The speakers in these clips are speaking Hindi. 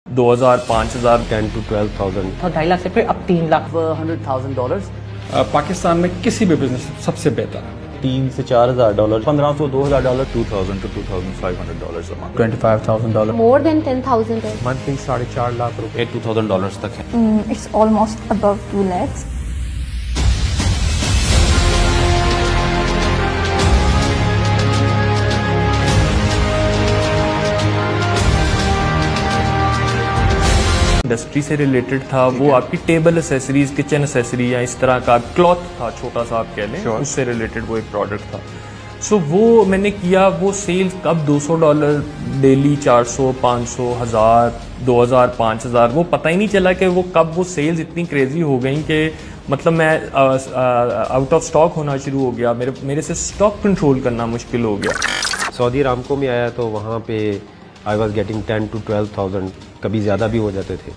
2000, 5000, 10 to 12,000 तो 2.5 लाख से फिर अब 3 लाख $100,000। पाकिस्तान में किसी भी बिजनेस सबसे बेहतर है। $3,000 से $4,000, $1,500 $2,000, $2,000 to $2,500 a month. $25,000, More than 10,000 है. मंथली 4.5 लाख रुपए $2,000 तक है। It's almost above 2 lakhs. Industry से रिलेटेड था वो, आपकी टेबल एसेसरीज, किचन एसेसरी या इस तरह का क्लॉथ था, छोटा सा आप कह लें, उससे रिलेटेड वो एक प्रोडक्ट था। सो वो मैंने किया, वो सेल्स कब $200 डेली, 400, 500, 1000, 2000, 5000, वो पता ही नहीं चला कि वो कब वो सेल्स इतनी क्रेजी हो गई कि मतलब मैं आउट ऑफ स्टॉक होना शुरू हो गया, मेरे से स्टॉक कंट्रोल करना मुश्किल हो गया। सऊदी अरामको में आया तो वहाँ पे आई वॉज गेटिंग 10 to 12,000, कभी ज़्यादा भी हो जाते थे।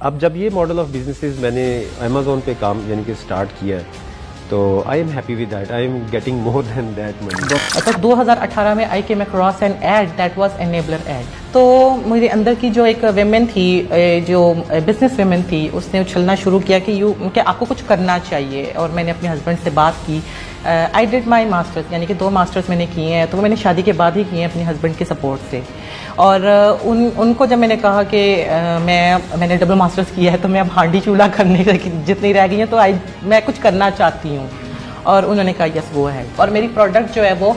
अब जब ये मॉडल ऑफ बिजनेसेस मैंने अमेज़ॉन पे काम यानी कि स्टार्ट किया है तो I am happy with that, I am getting more than that money. तो 2018 में I came across an ad that was enabler ad. तो मेरे अंदर की जो एक वेमेन थी, जो बिजनेस वेमेन थी, उसने उछलना शुरू किया कि आपको कुछ करना चाहिए। और मैंने अपने हस्बैंड से बात की। आई डिड माई मास्टर्स, यानी कि 2 मास्टर्स मैंने किए हैं, तो वो मैंने शादी के बाद ही किए हैं अपने हस्बैंड के सपोर्ट से। और उनको जब मैंने कहा कि मैंने डबल मास्टर्स किया है तो मैं अब हांडी चूल्हा करने जितनी रह गई हैं तो मैं कुछ करना चाहती हूँ। और उन्होंने कहा यस वो है। और मेरी प्रोडक्ट जो है वो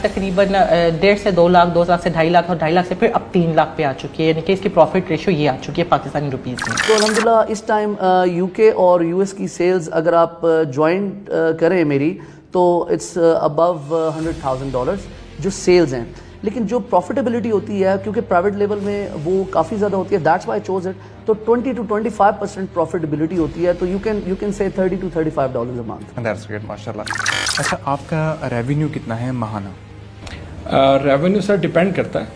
तकरीबन 1.5 से 2 लाख, 2 लाख से 2.5 लाख और 2.5 लाख से फिर अब 3 लाख पे आ चुकी है, यानी कि इसकी प्रॉफिट रेशियो ये आ चुकी है पाकिस्तानी रुपीज़ में। तो अल्हम्दुलिल्लाह इस टाइम यूके और यूएस की सेल्स अगर आप ज्वाइन करें मेरी तो इट्स अबव $100,000 जो सेल्स हैं। लेकिन जो प्रॉफिटेबिलिटी होती है, क्योंकि प्राइवेट लेवल में वो काफ़ी ज़्यादा होती है, that's why I chose it, तो 20 to 25% प्रॉफिटेबिलिटी होती है। तो you can say $30 to $35 a month। That's great, माशाल्लाह। अच्छा, आपका रेवेन्यू कितना है माहाना? रेवेन्यू सर डिपेंड करता है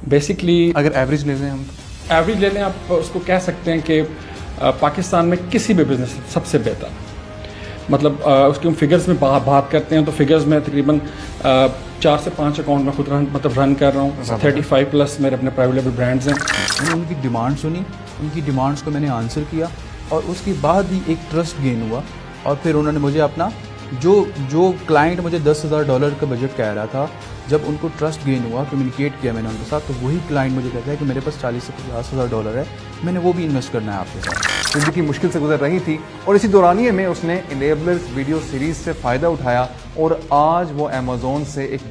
बेसिकली। अगर एवरेज ले लें हम, एवरेज ले लें, आप उसको कह सकते हैं कि पाकिस्तान में किसी भी बिजनेस सबसे बेहतर है। मतलब उसके हम फिगर्स में बात करते हैं तो फिगर्स में तकरीबन 4 से 5 अकाउंट में खुद रन कर रहा हूँ। 35+ मेरे अपने प्राइवेट लेवल ब्रांड्स हैं। मैंने उनकी डिमांड सुनी, उनकी डिमांड्स को मैंने आंसर किया और उसके बाद ही एक ट्रस्ट गेन हुआ। और फिर उन्होंने मुझे अपना जो क्लाइंट मुझे $10,000 का बजट कह रहा था, जब उनको ट्रस्ट गेन हुआ, कम्युनिकेट किया मैंने उनके साथ, तो वही क्लाइंट मुझे कहता है कि मेरे पास $40,000 से $50,000 है, मैंने वो भी इन्वेस्ट करना है आपके साथ। जिंदगी मुश्किल से गुजर रही थी और इसी दौरानिए में उसने इनेबलर्स वीडियो सीरीज से फ़ायदा उठाया और आज वो अमेज़ॉन से एक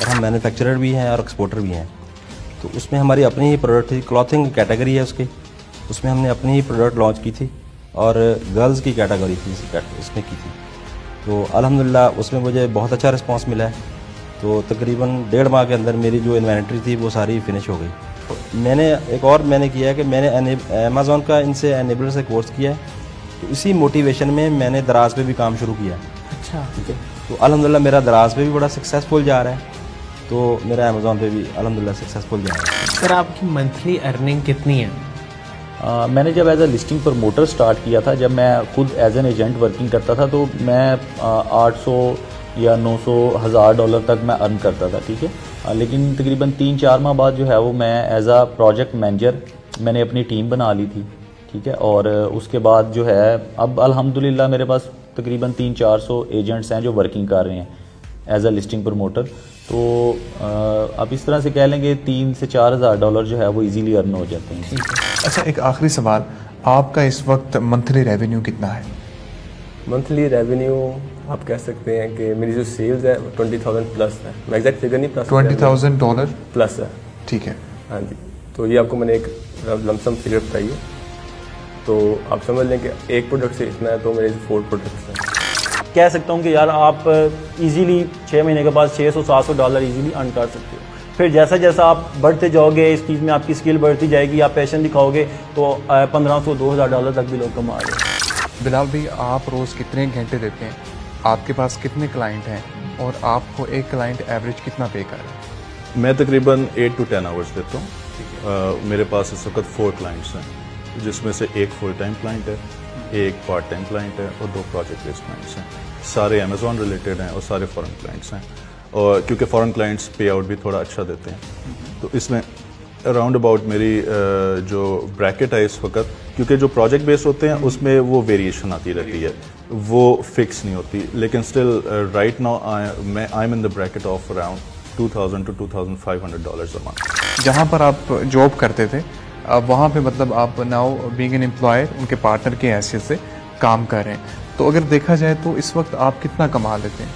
और हम मैन्युफैक्चरर भी हैं और एक्सपोर्टर भी हैं, तो उसमें हमारी अपनी ही प्रोडक्ट थी। क्लॉथिंग कैटेगरी है उसकी, उसमें हमने अपनी ही प्रोडक्ट लॉन्च की थी और गर्ल्स की कैटेगरी थी उसमें की थी। तो अल्हम्दुलिल्लाह उसमें मुझे बहुत अच्छा रिस्पांस मिला है। तो तकरीबन 1.5 माह के अंदर मेरी जो इन्वेंट्री थी वो सारी फिनिश हो गई। मैंने एक और किया कि मैंने अमेज़ॉन का इनसे एनेबलर से कोर्स किया है, तो इसी मोटिवेशन में मैंने दराज पे भी काम शुरू किया। अच्छा, ठीक है। तो अल्हम्दुलिल्लाह मेरा दराज पे भी बड़ा सक्सेसफुल जा रहा है, तो मेरा अमेज़ॉन पे भी अल्हम्दुलिल्लाह सक्सेसफुल जा रहा है। सर, आपकी मंथली अर्निंग कितनी है? मैंने जब as a listing promoter start किया था, जब मैं खुद एज एन एजेंट वर्किंग करता था, तो मैं 800 या 900 $1,000 तक मैं अर्न करता था। ठीक है। लेकिन तकरीबन 3-4 माह बाद जो है वो मैं एज आ प्रोजेक्ट मैनेजर मैंने अपनी टीम बना ली थी। ठीक है। और उसके बाद जो है अब अल्हम्दुलिल्लाह मेरे पास तकरीबन 300-400 एजेंट्स हैं जो वर्किंग कर रहे हैं एज आ लिस्टिंग प्रमोटर। तो अब इस तरह से कह लेंगे $3,000 से $4,000 जो है वो इजीली अर्न हो जाते हैं। अच्छा, एक आखिरी सवाल, आपका इस वक्त मंथली रेवेन्यू कितना है? मंथली रेवेन्यू आप कह सकते हैं कि मेरी जो सेल्स है 20,000 प्लस है। मैं एग्जैक्ट फिगर नहीं प्लस $20,000 प्लस है। ठीक है। हाँ जी। तो ये आपको मैंने एक लमसम फिगर बताई है, तो आप समझ लें कि एक प्रोडक्ट से इतना है, तो मेरे 4 प्रोडक्ट्स हैं। कह सकता हूँ कि यार आप इजीली 6 महीने के बाद $600-700 इजीली अर्न कर सकते हो। फिर जैसा जैसा आप बढ़ते जाओगे, इस चीज़ में आपकी स्किल बढ़ती जाएगी, आप पैशन दिखाओगे, तो $1,500-2,000 तक भी लोग कमा रहे हैं। बिलाल भाई, आप रोज़ कितने घंटे देते हैं? आपके पास कितने क्लाइंट हैं और आपको एक क्लाइंट एवरेज कितना पे कर रहा है? मैं तकरीबन 8 to 10 आवर्स देता हूँ। मेरे पास इस वक्त 4 क्लाइंट्स हैं, जिसमें से एक फुल टाइम क्लाइंट है एक पार्ट टाइम क्लाइंट है और 2 प्रोजेक्ट बेस्ड क्लाइंट्स हैं। सारे अमेजोन रिलेटेड हैं और सारे फॉरेन क्लाइंट्स हैं, और क्योंकि फॉरेन क्लाइंट्स पे आउट भी थोड़ा अच्छा देते हैं, तो इसमें अराउंड अबाउट मेरी जो ब्रैकेट है इस वक्त, क्योंकि जो प्रोजेक्ट बेस्ड होते हैं उसमें वो वेरिएशन आती रहती है, वो फिक्स नहीं होती, लेकिन still right now I M in the bracket of around $2,000 to $2,500 a month. जहाँ पर आप जॉब करते थे वहाँ पे मतलब आप नाउ बीइंग एन एम्प्लॉयर उनके पार्टनर की हैसियत से काम कर रहे हैं, तो अगर देखा जाए तो इस वक्त आप कितना कमा लेते हैं?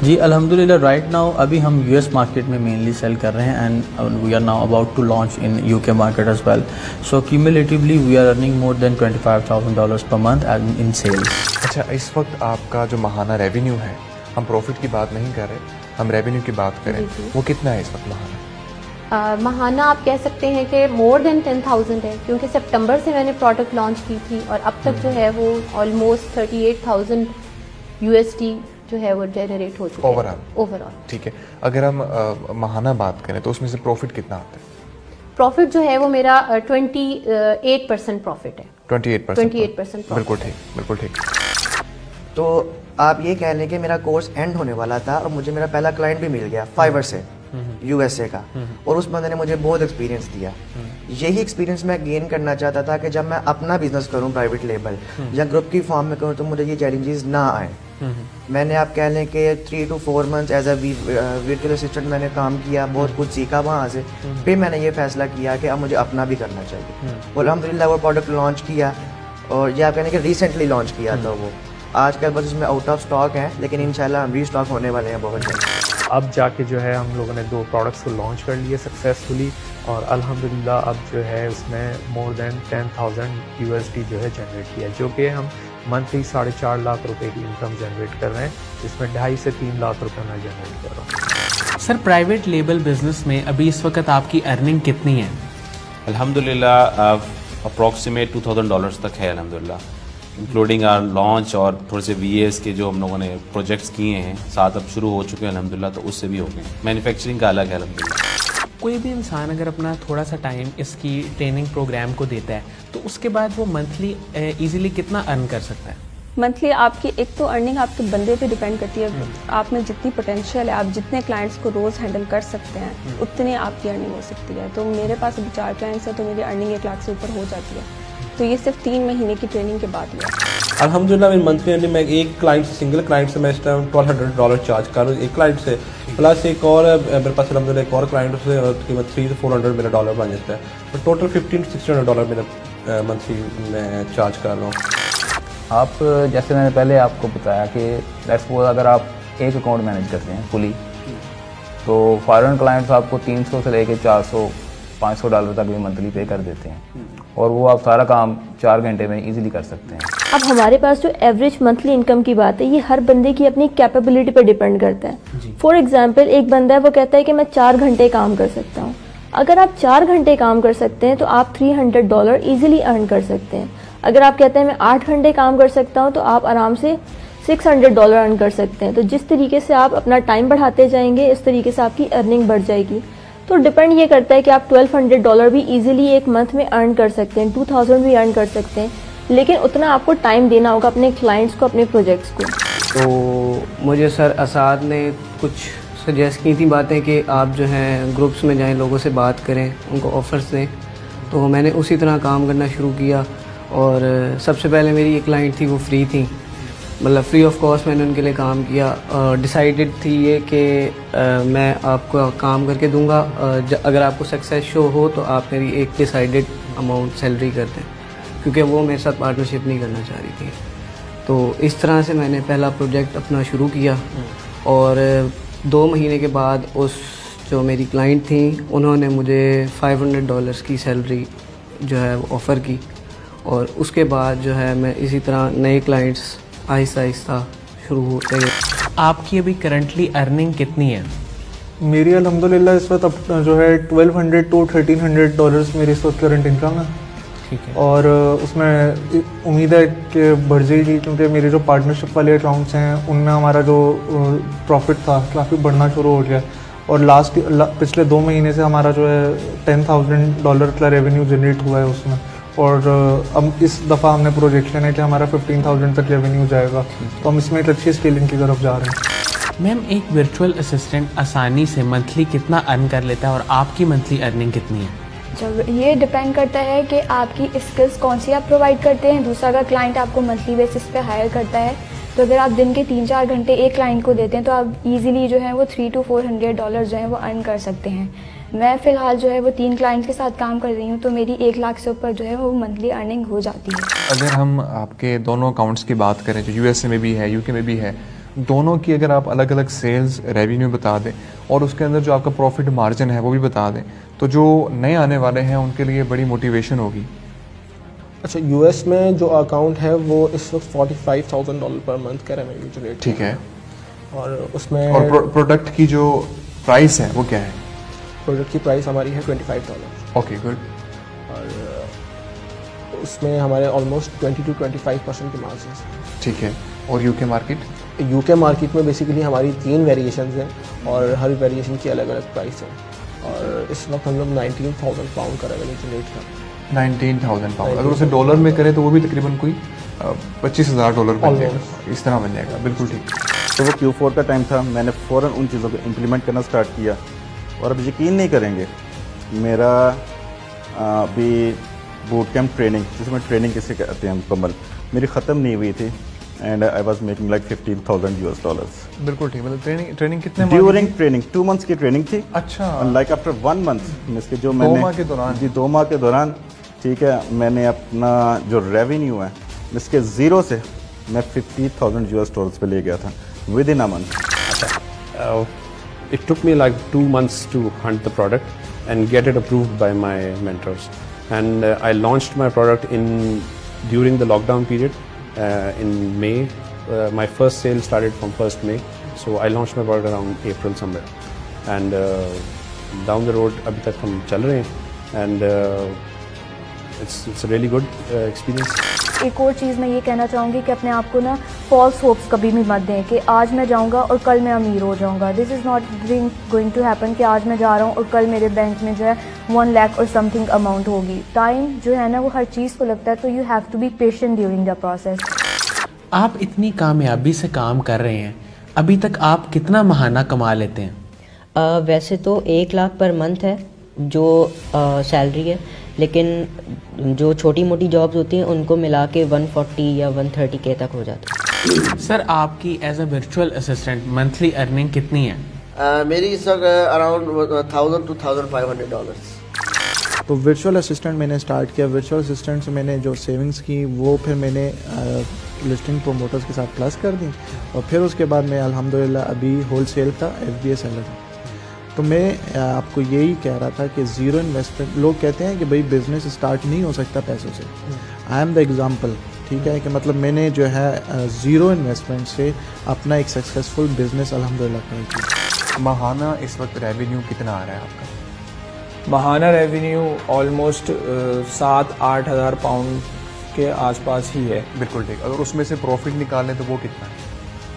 जी अल्हम्दुलिल्लाह राइट नाउ अभी हम यूएस मार्केट में मेनली सेल कर रहे हैं and we are now about to launch in UK market as well, so cumulatively we are earning more than $25,000 per month in sales. अच्छा, इस वक्त आपका जो माहाना रेवेन्यू है, हम प्रॉफिट की बात नहीं कर रहे, हम रेवेन्यू की बात करें, वो कितना है इस वक्त माहाना? महाना आप कह सकते हैं कि मोर देन 10,000 है, क्योंकि सितंबर से मैंने प्रोडक्ट लॉन्च की थी और अब तक जो है वो ऑलमोस्ट 38,000 USD जो है वो जनरेट हो चुका है ओवरऑल। ठीक है, अगर हम माहाना बात करें तो उसमें से प्रॉफिट कितना आता है? प्रॉफिट जो है वो मेरा 28% प्रॉफिट है। 28%। बिल्कुल ठीक, बिल्कुल ठीक। तो आप ये कह लें कि मेरा कोर्स एंड होने वाला था और मुझे मेरा पहला क्लाइंट भी मिल गया फाइवर से, USA का, और उस बंदे ने मुझे बहुत एक्सपीरियंस दिया। यही एक्सपीरियंस मैं गेन करना चाहता था कि जब मैं अपना बिजनेस करूं प्राइवेट लेबल या ग्रुप की फॉर्म में करूं तो मुझे ये चैलेंजेस ना आए। मैंने आप कह लें कि 3 to 4 months as a virtual assistant मैंने काम किया, बहुत कुछ सीखा वहाँ से। फिर मैंने ये फैसला किया कि अब मुझे अपना भी करना चाहिए और अल्हम्दुलिल्लाह वो प्रोडक्ट लॉन्च किया, और ये आप कहने कि रिसेंटली लॉन्च किया था वो। आजकल बस उसमें आउट ऑफ स्टॉक है, लेकिन इंशाल्लाह हम रीस्टॉक होने वाले हैं बहुत जल्द। अब जाके जो है हम लोगों ने 2 प्रोडक्ट्स को लॉन्च कर लिए सक्सेसफुली, और अल्हम्दुलिल्लाह अब जो है उसमें मोर देन 10,000 USD जो है जनरेट किया, जो कि हम मंथली 4.5 लाख रुपए की इनकम जनरेट कर रहे हैं, जिसमें 2.5 से 3 लाख रुपए मैं जनरेट कर रहा हूँ। सर प्राइवेट लेबल बिजनेस में अभी इस वक्त आपकी अर्निंग कितनी है? अल्हम्दुलिल्लाह अप्रॉक्सीमेट $2,000 तक है अल्हम्दुलिल्लाह, इंक्लूडिंग आर लॉन्च और थोड़े से VAs के जो हम लोगों ने प्रोजेक्ट्स किए हैं, 7 अब शुरू हो चुके हैं अल्हम्दुलिल्लाह, तो उससे भी हो गए। मैन्युफैक्चरिंग का अलग है अल्हम्दुलिल्लाह। कोई भी इंसान अगर अपना थोड़ा सा टाइम इसकी ट्रेनिंग प्रोग्राम को देता है तो उसके बाद वो मंथली इजीली कितना अर्न कर सकता है? मंथली आपकी एक तो अर्निंग आपके बंदे पे डिपेंड करती है, आप में जितनी पोटेंशियल है, आप जितने क्लाइंट्स को रोज़ हैंडल कर सकते हैं उतनी आपकी अर्निंग हो सकती है। तो मेरे पास अभी 4 क्लाइंट्स हैं तो मेरी अर्निंग 1 लाख से ऊपर हो जाती है, तो ये सिर्फ 3 महीने की ट्रेनिंग के बाद हुआ। अल्हम्दुलिल्लाह मेरी मंथली अर्निंग मैं एक क्लाइंट से, सिंगल क्लाइंट से मैं इस टाइम $1,200 चार्ज कर रहा हूँ एक क्लाइंट से, प्लस एक और मेरे पास अल्हम्दुलिल्लाह एक और क्लाइंट से कीमत $300 to $400 मेरा डॉलर बन जाता है, तो टोटल $1,500 to $1,600 मेरा मंथली मैं चार्ज कर रहा हूँ। आप जैसे मैंने पहले आपको बताया कि लेट्स सपोज अगर आप एक अकाउंट मैनेज करते हैं फुली, तो फॉरेन क्लाइंट्स आपको 300 से लेके $400-500 तक भी मंथली पे कर देते हैं, और वो आप सारा काम 4 घंटे में इजीली कर सकते हैं। अब हमारे पास जो एवरेज मंथली इनकम की बात है, ये हर बंदे की अपनी कैपेबिलिटी पर डिपेंड करता है। फॉर एग्जांपल एक बंदा है वो कहता है कि मैं 4 घंटे काम कर सकता हूँ। अगर आप 4 घंटे काम कर सकते हैं तो आप $300 इजीली अर्न कर सकते हैं। अगर आप कहते हैं मैं 8 घंटे काम कर सकता हूँ तो आप आराम से $600 अर्न कर सकते हैं। तो जिस तरीके से आप अपना टाइम बढ़ाते जाएंगे इस तरीके से आपकी अर्निंग बढ़ जाएगी। तो डिपेंड ये करता है कि आप $1,200 भी इजीली एक मंथ में अर्न कर सकते हैं, 2,000 भी अर्न कर सकते हैं, लेकिन उतना आपको टाइम देना होगा अपने क्लाइंट्स को, अपने प्रोजेक्ट्स को। तो मुझे सर असाद ने कुछ सजेस्ट की थी बातें कि आप जो हैं ग्रुप्स में जाएं, लोगों से बात करें, उनको ऑफ़र्स दें। तो मैंने उसी तरह काम करना शुरू किया, और सबसे पहले मेरी एक क्लाइंट थी वो फ्री थी, मतलब फ्री ऑफ कॉस्ट मैंने उनके लिए काम किया। डिसाइडेड थी ये कि मैं आपको काम करके दूंगा, अगर आपको सक्सेस शो हो तो आप मेरी एक डिसाइडेड अमाउंट सैलरी कर दें, क्योंकि वो मेरे साथ पार्टनरशिप नहीं करना चाह रही थी। तो इस तरह से मैंने पहला प्रोजेक्ट अपना शुरू किया, और 2 महीने के बाद उस जो मेरी क्लाइंट थी उन्होंने मुझे $500 की सैलरी जो है वो ऑफ़र की, और उसके बाद जो है मैं इसी तरह नए क्लाइंट्स आहिस्ता आहिस्ता शुरू होते गए। आपकी अभी करंटली अर्निंग कितनी है? मेरी अल्हम्दुलिल्लाह इस वक्त जो है $1,200 to $1,300 मेरी इस वक्त करंट इनकम है। ठीक है। और उसमें उम्मीद है कि बढ़ जाएगी, क्योंकि मेरे जो पार्टनरशिप वाले अकाउंट्स हैं उनमें हमारा जो प्रॉफिट था काफ़ी बढ़ना शुरू हो गया, और पिछले 2 महीने से हमारा जो है $10,000 का रेवेन्यू जनरेट हुआ है उसमें, और अब इस दफ़ा हमने प्रोजेक्शन है कि हमारा 15,000 तक रेवेन्यू जाएगा, तो हम इसमें एक अच्छी स्केलिंग की तरफ जा रहे हैं। मैम, एक वर्चुअल असिस्टेंट आसानी से मंथली कितना अर्न कर लेता है और आपकी मंथली अर्निंग कितनी है? जब ये डिपेंड करता है कि आपकी स्किल्स कौन सी आप प्रोवाइड करते हैं। दूसरा, अगर क्लाइंट आपको मंथली बेसिस पे हायर करता है तो अगर आप दिन के 3-4 घंटे एक क्लाइंट को देते हैं तो आप इजीली जो है वो $300 to $400 जो है वो अर्न कर सकते हैं। मैं फ़िलहाल जो है वो 3 क्लाइंट के साथ काम कर रही हूँ, तो मेरी 1 लाख से ऊपर जो है वो मंथली अर्निंग हो जाती है। अगर हम आपके दोनों अकाउंट्स की बात करें, जो यूएसए में भी है, यूके में भी है, दोनों की अगर आप अलग अलग सेल्स रेवेन्यू बता दें और उसके अंदर जो आपका प्रॉफिट मार्जिन है वो भी बता दें, तो जो नए आने वाले हैं उनके लिए बड़ी मोटिवेशन होगी। अच्छा, यूएस में जो अकाउंट है वो इस वक्त $45,000 पर मंथ का रेवेन्यू जनरेट, ठीक है, और उसमें और प्रोडक्ट की जो प्राइस है वो क्या है? प्रोडक्ट की प्राइस हमारी है $25। Okay, good. और उसमें हमारे ऑलमोस्ट 20 to 25% की मार्जिन है। ठीक है। और यूके मार्केट? यूके मार्केट में बेसिकली हमारी 3 वेरिएशंस हैं और हर वेरिएशन की अलग अलग प्राइस है, और इस वक्त हम लोग 19,000 पाउंड का रेवेन्यू जनरेट कर रहे हैं। 19,000 पाउंड, अगर उसे डॉलर में करें तो वो भी तकरीबन कोई $25,000 बन जाएगा, इस तरह बन जाएगा। बिल्कुल ठीक। तो वो Q4 का टाइम था, मैंने फ़ौरन उन चीज़ों को इम्प्लीमेंट करना स्टार्ट किया, और अब यकीन नहीं करेंगे, मेरा अभी बूट कैम्प ट्रेनिंग, जिसमें ट्रेनिंग किसे कहते हैं मुकम्मल, मेरी ख़त्म नहीं हुई थी, and I was making like $15,000। बिल्कुल ठीक। मतलब ट्रेनिंग कितने ड्यूरिंग ट्रेनिंग 2 मंथ्स की ट्रेनिंग थी। अच्छा। लाइक आफ्टर 1 मंथ, इसके जो 2 मैंने माह के दौरान, जी 2 माह के दौरान, ठीक है, मैंने अपना जो रेवेन्यू है इसके ज़ीरो से मैं $50,000 पे ले गया था विद इन अ मंथ। अच्छा, it took me like 2 months to hunt the product and get it approved by my mentors, and I launched my product during the lockdown period in May. My first sale started from 1st May, so I launched my product around April somewhere, and down the road अभी तक हम चल रहे हैं, and it's a really good experience. एक और चीज़ मैं ये कहना चाहूँगी कि अपने आप को ना फॉल्स होप्स कभी भी मत दें कि आज मैं जाऊँगा और कल मैं अमीर हो जाऊँगा। This is not going to happen कि आज मैं जा रहा हूँ और कल मेरे बैंक में जो है 1 लाख और समथिंग अमाउंट होगी। टाइम जो है ना वो हर चीज़ को लगता है, तो you have to be patient during the process. आप इतनी कामयाबी से काम कर रहे हैं, अभी तक आप कितना महाना कमा लेते हैं? वैसे तो 1 लाख पर मंथ है जो सैलरी है, लेकिन जो छोटी मोटी जॉब्स होती हैं उनको मिला के 140 या 130K तक हो जाता है। सर, आपकी as a virtual assistant monthly earning कितनी है? मेरी इस वक्त अराउंड $1,000 to $1,500। तो वर्चुअल असिस्टेंट मैंने स्टार्ट किया। वर्चुअल असिस्टेंट से मैंने जो सेविंग्स की वो फिर मैंने लिस्टिंग प्रोमोटर्स के साथ प्लस कर दी, और फिर उसके बाद मैं अल्हम्दुलिल्लाह अभी होल सेल का FBA सेलर हूँ। तो मैं आपको यही कह रहा था कि ज़ीरो इन्वेस्टमेंट, लोग कहते हैं कि भाई बिज़नेस स्टार्ट नहीं हो सकता पैसों से। आई एम द एग्ज़ाम्पल, ठीक है, कि मतलब मैंने जो है ज़ीरो इन्वेस्टमेंट से अपना एक सक्सेसफुल बिज़नेस अल्हम्दुलिल्लाह कर किया। महाना इस वक्त रेवेन्यू कितना आ रहा है आपका? महाना रेवेन्यू ऑलमोस्ट 7-8 हज़ार पाउंड के आसपास ही है। बिल्कुल ठीक। अगर उसमें से प्रॉफिट निकालें तो वो कितना है?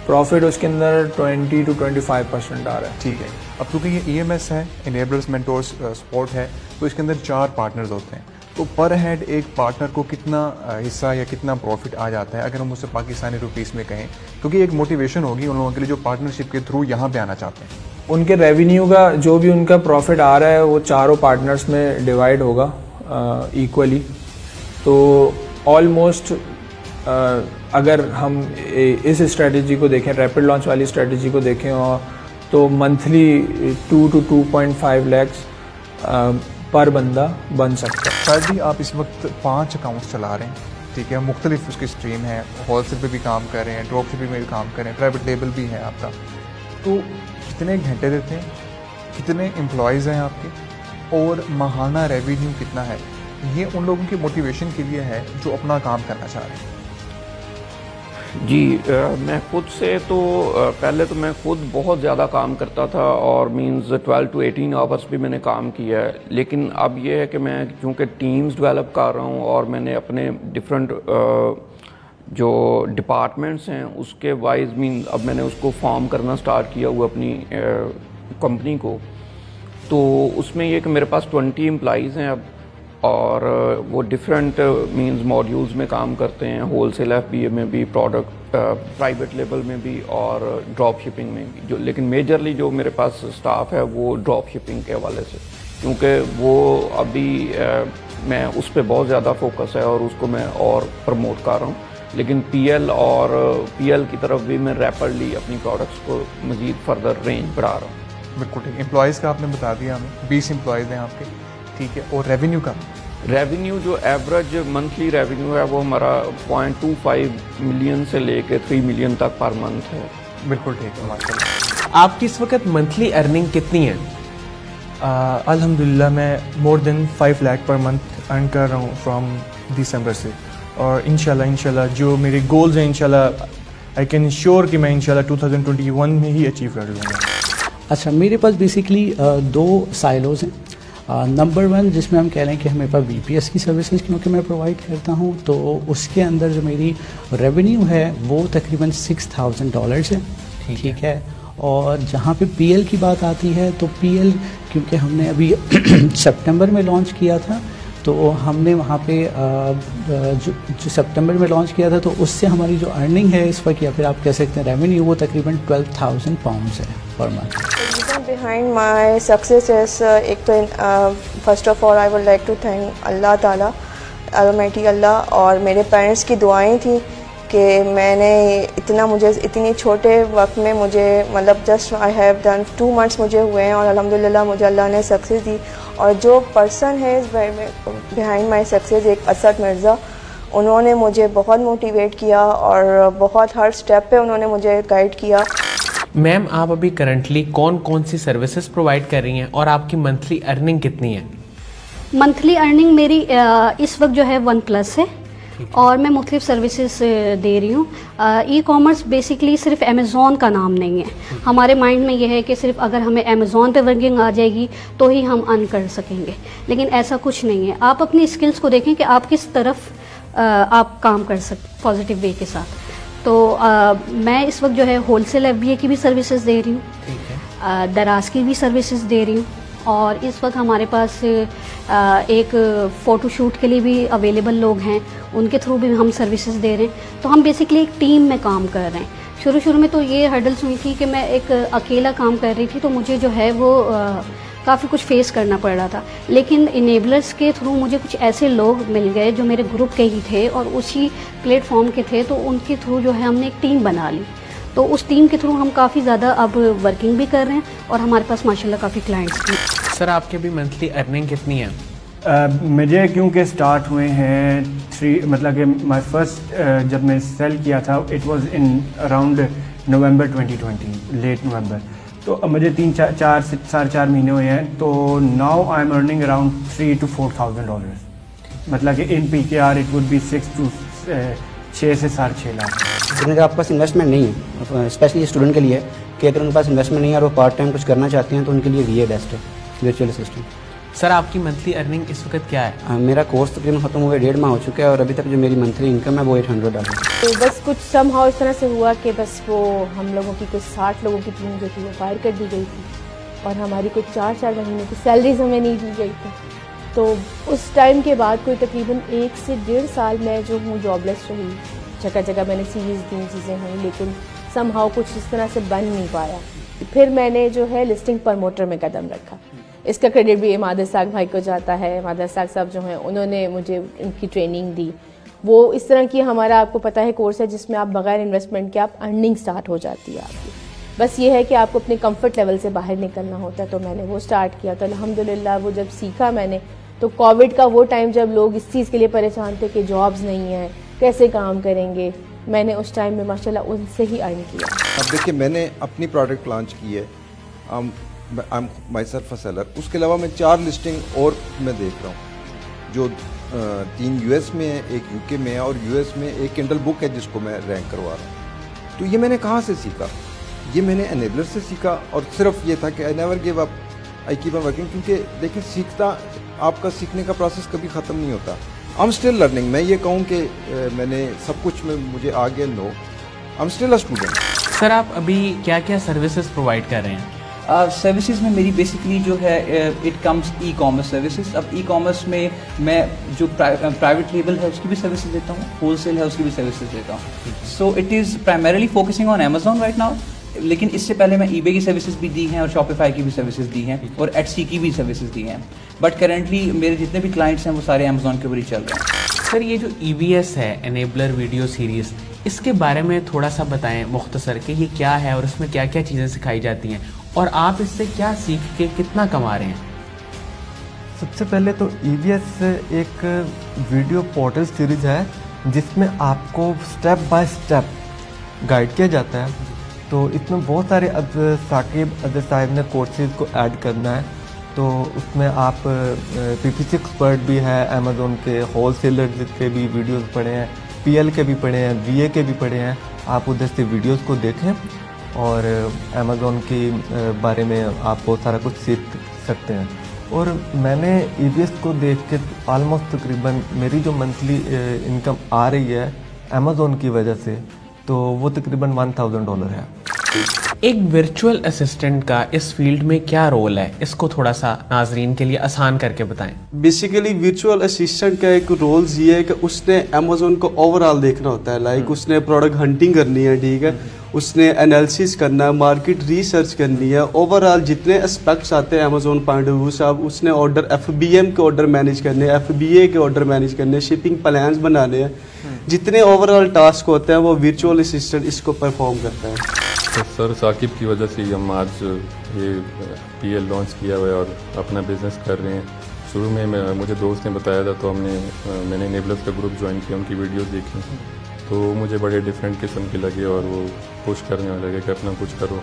प्रॉफिट उसके अंदर 20 to 25% आ रहा है। ठीक है। अब क्योंकि ये EMS है, इनेबलर्स मेंटोर्स सपोर्ट है, तो इसके अंदर 4 पार्टनर्स होते हैं, तो पर हेड एक पार्टनर को कितना हिस्सा या कितना प्रॉफिट आ जाता है, अगर हम उसे पाकिस्तानी रुपीस में कहें, क्योंकि एक मोटिवेशन होगी उन लोगों के लिए जो पार्टनरशिप के थ्रू यहाँ पे आना चाहते हैं। उनके रेवेन्यू का जो भी उनका प्रॉफिट आ रहा है वो चारों पार्टनर्स में डिवाइड होगा इक्वली। तो ऑलमोस्ट अगर हम इस स्ट्रेटजी को देखें, रैपिड लॉन्च वाली स्ट्रेटजी को देखें, और तो मंथली 2 to 2.5 lakhs पर बंदा बन सकता है। शायद भी आप इस वक्त 5 अकाउंट्स चला रहे हैं, ठीक है, मुख्तलिफ उसकी स्ट्रीम है, होलसेल पे भी काम कर रहे हैं, ड्रॉप शिपिंग में भी काम कर रहे हैं, प्राइवेट लेबल भी है आपका, तो कितने घंटे देते हैं, कितने एम्प्लॉयज़ हैं आपके, और माहाना रेवेन्यू कितना है? ये उन लोगों की मोटिवेशन के लिए है जो अपना काम करना चाह रहे हैं। जी मैं खुद से तो पहले तो मैं खुद बहुत ज़्यादा काम करता था, और मींस 12 to 18 आवर्स भी मैंने काम किया है, लेकिन अब ये है कि मैं चूँकि टीम्स डेवलप कर रहा हूँ और मैंने अपने डिफरेंट जो डिपार्टमेंट्स हैं उसके वाइज मीन अब मैंने उसको फॉर्म करना स्टार्ट किया हुआ अपनी कंपनी को। तो उसमें ये कि मेरे पास 20 एम्प्लॉइज़ हैं अब, और वो डिफरेंट मींस मॉड्यूल्स में काम करते हैं, होलसेल FBA में भी, प्रोडक्ट प्राइवेट लेबल में भी और ड्रॉप शिपिंग में भी। जो लेकिन मेजरली जो मेरे पास स्टाफ है वो ड्रॉप शिपिंग के हवाले से, क्योंकि वो अभी मैं उस पर बहुत ज़्यादा फोकस है और उसको मैं और प्रमोट कर रहा हूँ। लेकिन PL की तरफ भी मैं रैपिडली अपनी प्रोडक्ट्स को मज़ीद फर्दर रेंज बढ़ा रहा हूँ। बिल्कुल ठीक। एम्प्लॉयज़ का आपने बता दिया हमें, 20 एम्प्लॉयज़ हैं आपके, ठीक है। और रेवेन्यू का? रेवेन्यू जो एवरेज मंथली रेवेन्यू है वो हमारा 0.25 मिलियन से लेके 3 मिलियन तक पर मंथ है। बिल्कुल ठीक है, माशाल्लाह। आपकी इस वक्त मंथली अर्निंग कितनी है? अल्हम्दुलिल्लाह मैं more than 5 lakh per month earn कर रहा हूँ फ्रॉम दिसंबर से, और इंशाल्लाह जो मेरे गोल्स हैं इंशाल्लाह आई कैन इंश्योर कि मैं इंशाल्लाह 2021 में ही अचीव कर लूँगा। अच्छा, मेरे पास बेसिकली 2 साइलोज़ हैं। नंबर 1 जिसमें हम कह रहे हैं कि हमें पास VPS की सर्विसेज क्योंकि मैं प्रोवाइड करता हूँ, तो उसके अंदर जो मेरी रेवेन्यू है वो तकरीबन $6,000 है, ठीक है। और जहाँ पे PL की बात आती है तो PL क्योंकि हमने अभी सितंबर में लॉन्च किया था, तो हमने वहाँ पे जो सितंबर में लॉन्च किया था तो उससे हमारी जो अर्निंग है इस वक्त, या फिर आप कह सकते हैं रेवेन्यू, वो तकरीबन £12,000 है per month. Behind my success is एक तो first of all I would like to thank अल्लाह ताला, Almighty अल्लाह, और मेरे पेरेंट्स की दुआएं थी कि मुझे इतनी छोटे वक्त में मुझे मतलब just I have done 2 months मुझे हुए हैं और अल्हम्दुलिल्लाह मुझे अल्लाह ने सक्सेस दी। और जो पर्सन है इस बिहाइंड माई सक्सेस, एक असद मिर्ज़ा, उन्होंने मुझे बहुत मोटिवेट किया और बहुत हर स्टेप पे उन्होंने मुझे गाइड किया। मैम, आप अभी करंटली कौन कौन सी सर्विसेज प्रोवाइड कर रही हैं और आपकी मंथली अर्निंग कितनी है? मंथली अर्निंग मेरी इस वक्त जो है 1+ है और मैं मुख्तलिफ सर्विसेज दे रही हूँ। ई-कॉमर्स बेसिकली सिर्फ अमेज़ॉन का नाम नहीं है। हमारे माइंड में यह है कि सिर्फ अगर हमें अमेज़ॉन पे वर्किंग आ जाएगी तो ही हम अर्न कर सकेंगे, लेकिन ऐसा कुछ नहीं है। आप अपनी स्किल्स को देखें कि आप किस तरफ आप काम कर सकते पॉजिटिव वे के साथ। तो मैं इस वक्त जो है होलसेल FBA की भी सर्विसेज दे रही हूँ, दराज की भी सर्विसेज दे रही हूँ, और इस वक्त हमारे पास एक फ़ोटोशूट के लिए भी अवेलेबल लोग हैं, उनके थ्रू भी हम सर्विसेज दे रहे हैं। तो हम बेसिकली एक टीम में काम कर रहे हैं। शुरू में तो ये हर्डल्स हुई थी कि मैं एक अकेला काम कर रही थी, तो मुझे जो है वो काफ़ी कुछ फेस करना पड़ रहा था, लेकिन इनेबलर्स के थ्रू मुझे कुछ ऐसे लोग मिल गए जो मेरे ग्रुप के ही थे और उसी प्लेटफॉर्म के थे, तो उनके थ्रू जो है हमने एक टीम बना ली। तो उस टीम के थ्रू हम काफ़ी ज़्यादा अब वर्किंग भी कर रहे हैं और हमारे पास माशाल्लाह काफ़ी क्लाइंट्स भी। सर, आपकी अभी मंथली अर्निंग कितनी है? मुझे क्योंकि स्टार्ट हुए हैं 3 मतलब कि माय फर्स्ट जब मैं सेल किया था it was in around November 2020, late November, तो मुझे 3-4 से 4.5 महीने हुए हैं। तो now I am earning around $3,000 to $4,000, मतलब कि in PKR it would be 6 से 6.5 लाख। अगर आपके पास इन्वेस्टमेंट नहीं है, स्पेशली स्टूडेंट के लिए, कि अगर उनके पास इन्वेस्टमेंट नहीं है और वो पार्ट टाइम कुछ करना चाहते हैं तो उनके लिए VA बेस्ट है, वर्चुअल असिस्टेंट। सर, आपकी मंथली अर्निंग इस वक्त क्या है? मेरा कोर्स तकरीबन ख़त्म हुए 1.5 माह हो चुका है और अभी तक जो मेरी मंथली इनकम है वो $800। तो बस कुछ समहाउ इस तरह से हुआ कि बस वो हम लोगों की कुछ 60 लोगों की टीम जो थी वो फायर कर दी गई थी और हमारी कुछ 4 महीने की सैलरीज हमें नहीं दी गई थी। तो उस टाइम के बाद कोई तकरीबन 1 से 1.5 साल मैं जो हूँ जॉबलेस रही। जगह जगह मैंने सीरीज़ दी, चीज़ें हुई, लेकिन समहाउ कुछ इस तरह से बन नहीं पाया। फिर मैंने जो है लिस्टिंग प्रमोटर में कदम रखा। इसका क्रेडिट भी इमाद साग भाई को जाता है। इमाद साग साहब जो हैं उन्होंने मुझे इनकी ट्रेनिंग दी। वो इस तरह की हमारा आपको पता है कोर्स है जिसमें आप बगैर इन्वेस्टमेंट के आप अर्निंग स्टार्ट हो जाती है आपकी। बस ये है कि आपको अपने कंफर्ट लेवल से बाहर निकलना होता है। तो मैंने वो स्टार्ट किया। तो अल्हम्दुलिल्लाह वो जब सीखा मैंने, तो कोविड का वो टाइम जब लोग इस चीज़ के लिए परेशान थे कि जॉब्स नहीं हैं, कैसे काम करेंगे, मैंने उस टाइम में माशाल्लाह उनसे ही अर्न किया। अब देखिए, मैंने अपनी प्रोडक्ट लॉन्च की है, I am my self a seller. उसके अलावा मैं 4 लिस्टिंग और मैं देख रहा हूँ, जो 3 US में है, 1 UK में है और US में एक किंडल बुक है जिसको मैं रैंक करवा रहा हूँ। तो ये मैंने कहाँ से सीखा? ये मैंने एनेबलर से सीखा और सिर्फ ये था कि I never give up, I keep on working. क्योंकि देखिए, आपका सीखने का प्रोसेस कभी ख़त्म नहीं होता। आई एम स्टिल लर्निंग। मैं ये कहूँ कि मैंने सब कुछ में मुझे आगे no, I am still a student. Sir, आप अभी क्या क्या सर्विसेज प्रोवाइड कर रहे हैं? सर्विसेज में मेरी बेसिकली जो है it comes e commerce services. अब ई कॉमर्स में मैं जो प्राइवेट लेबल है उसकी भी सर्विसेज देता हूँ, होलसेल है उसकी भी सर्विसेज देता हूँ। So it is primarily focusing on Amazon right now, लेकिन इससे पहले मैं ईबे की सर्विसेज भी दी हैं और शॉपिफाई की भी सर्विसेज दी हैं और एटसी की भी सर्विसेज दी हैं। बट करेंटली मेरे जितने भी क्लाइंट्स हैं वो सारे अमेजोन के ऊपर ही चल रहे हैं। सर ये जो EBS है, एनेबलर वीडियो सीरीज़, इसके बारे में थोड़ा सा बताएं मुख्तसर के, ये क्या है और इसमें क्या क्या चीज़ें सिखाई जाती हैं और आप इससे क्या सीख के कितना कमा रहे हैं? सबसे पहले तो EBS एक वीडियो पोर्टल सीरीज़ है जिसमें आपको स्टेप बाय स्टेप गाइड किया जाता है। तो इसमें बहुत सारे साकिब अदर साहिब ने कोर्सेज को ऐड करना है, तो उसमें आप PPC एक्सपर्ट भी है, अमेज़ोन के होलसेलर के भी वीडियोस पढ़े हैं, PL के भी पढ़े हैं, VA के भी पढ़े हैं। आप उधर से वीडियोस को देखें और अमेज़ोन के बारे में आप बहुत सारा कुछ सीख सकते हैं। और मैंने EBS को देख के ऑलमोस्ट तकरीबन मेरी जो मंथली इनकम आ रही है अमेज़ोन की वजह से, तो वो तकरीबन $1000 है। एक वर्चुअल असिस्टेंट का इस फील्ड में क्या रोल है, इसको थोड़ा सा नाजरीन के लिए आसान करके बताएं। बेसिकली वर्चुअल असिस्टेंट का एक रोल ये है कि उसने अमेज़ोन को ओवरऑल देखना होता है। लाइक उसने प्रोडक्ट हंटिंग करनी है, ठीक है, उसने एनालिसिस करना है, मार्केट रिसर्च करनी है, ओवरऑल जितने एस्पेक्ट्स आते हैं अमेज़ोन पॉइंट ऑफ व्यू से, अब उसने ऑर्डर FBM के ऑर्डर मैनेज करने हैं, FBA के ऑर्डर मैनेज करने हैं, शिपिंग प्लान्स बनाने हैं, जितने ओवरऑल टास्क होते हैं वो वर्चुअल असिस्टेंट इसको परफॉर्म करता है। तो सर साकिब की वजह से हम आज ये PL लॉन्च किया हुआ है और अपना बिज़नेस कर रहे हैं। शुरू में मुझे दोस्त ने बताया था, तो मैंने इनेबलर्स का ग्रुप ज्वाइन किया, उनकी वीडियोस देखी, तो मुझे बड़े डिफरेंट किस्म के लगे और वो पुश करने लगे कि अपना कुछ करो।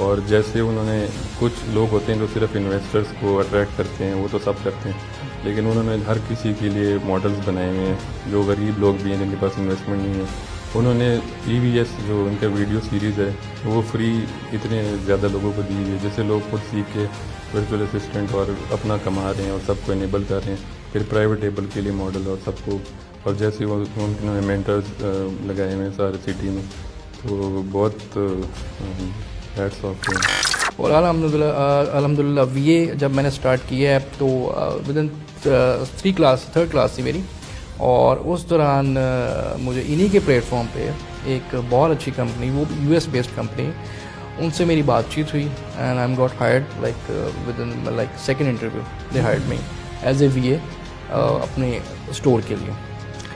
और जैसे उन्होंने, कुछ लोग होते हैं जो सिर्फ इन्वेस्टर्स को अट्रैक्ट करते हैं, वो तो सब करते हैं, लेकिन उन्होंने हर किसी के लिए मॉडल्स बनाए हुए हैं। जो गरीब लोग भी हैं जिनके पास इन्वेस्टमेंट नहीं है, उन्होंने EBS जो उनका वीडियो सीरीज़ है वो फ्री इतने ज़्यादा लोगों को दी हुई है, जैसे लोग खुद सीख के वर्चुअल असिस्टेंट और अपना कमा रहे हैं और सबको इनेबल कर रहे हैं। फिर प्राइवेट लेबल के लिए मॉडल और सबको, और जैसे वो उन्होंने मेंटर्स लगाए हुए हैं सारे सिटी में, तो बहुत हैट्स ऑफ है। और अल्हम्दुलिल्लाह VA जब मैंने स्टार्ट किया है तो विदिन थर्ड क्लास थी मेरी, और उस दौरान मुझे इन्हीं के प्लेटफॉर्म पे एक बहुत अच्छी कंपनी, वो US बेस्ड कंपनी, उनसे मेरी बातचीत हुई and I am got hired within like second interview they hired me as a VA अपने स्टोर के लिए।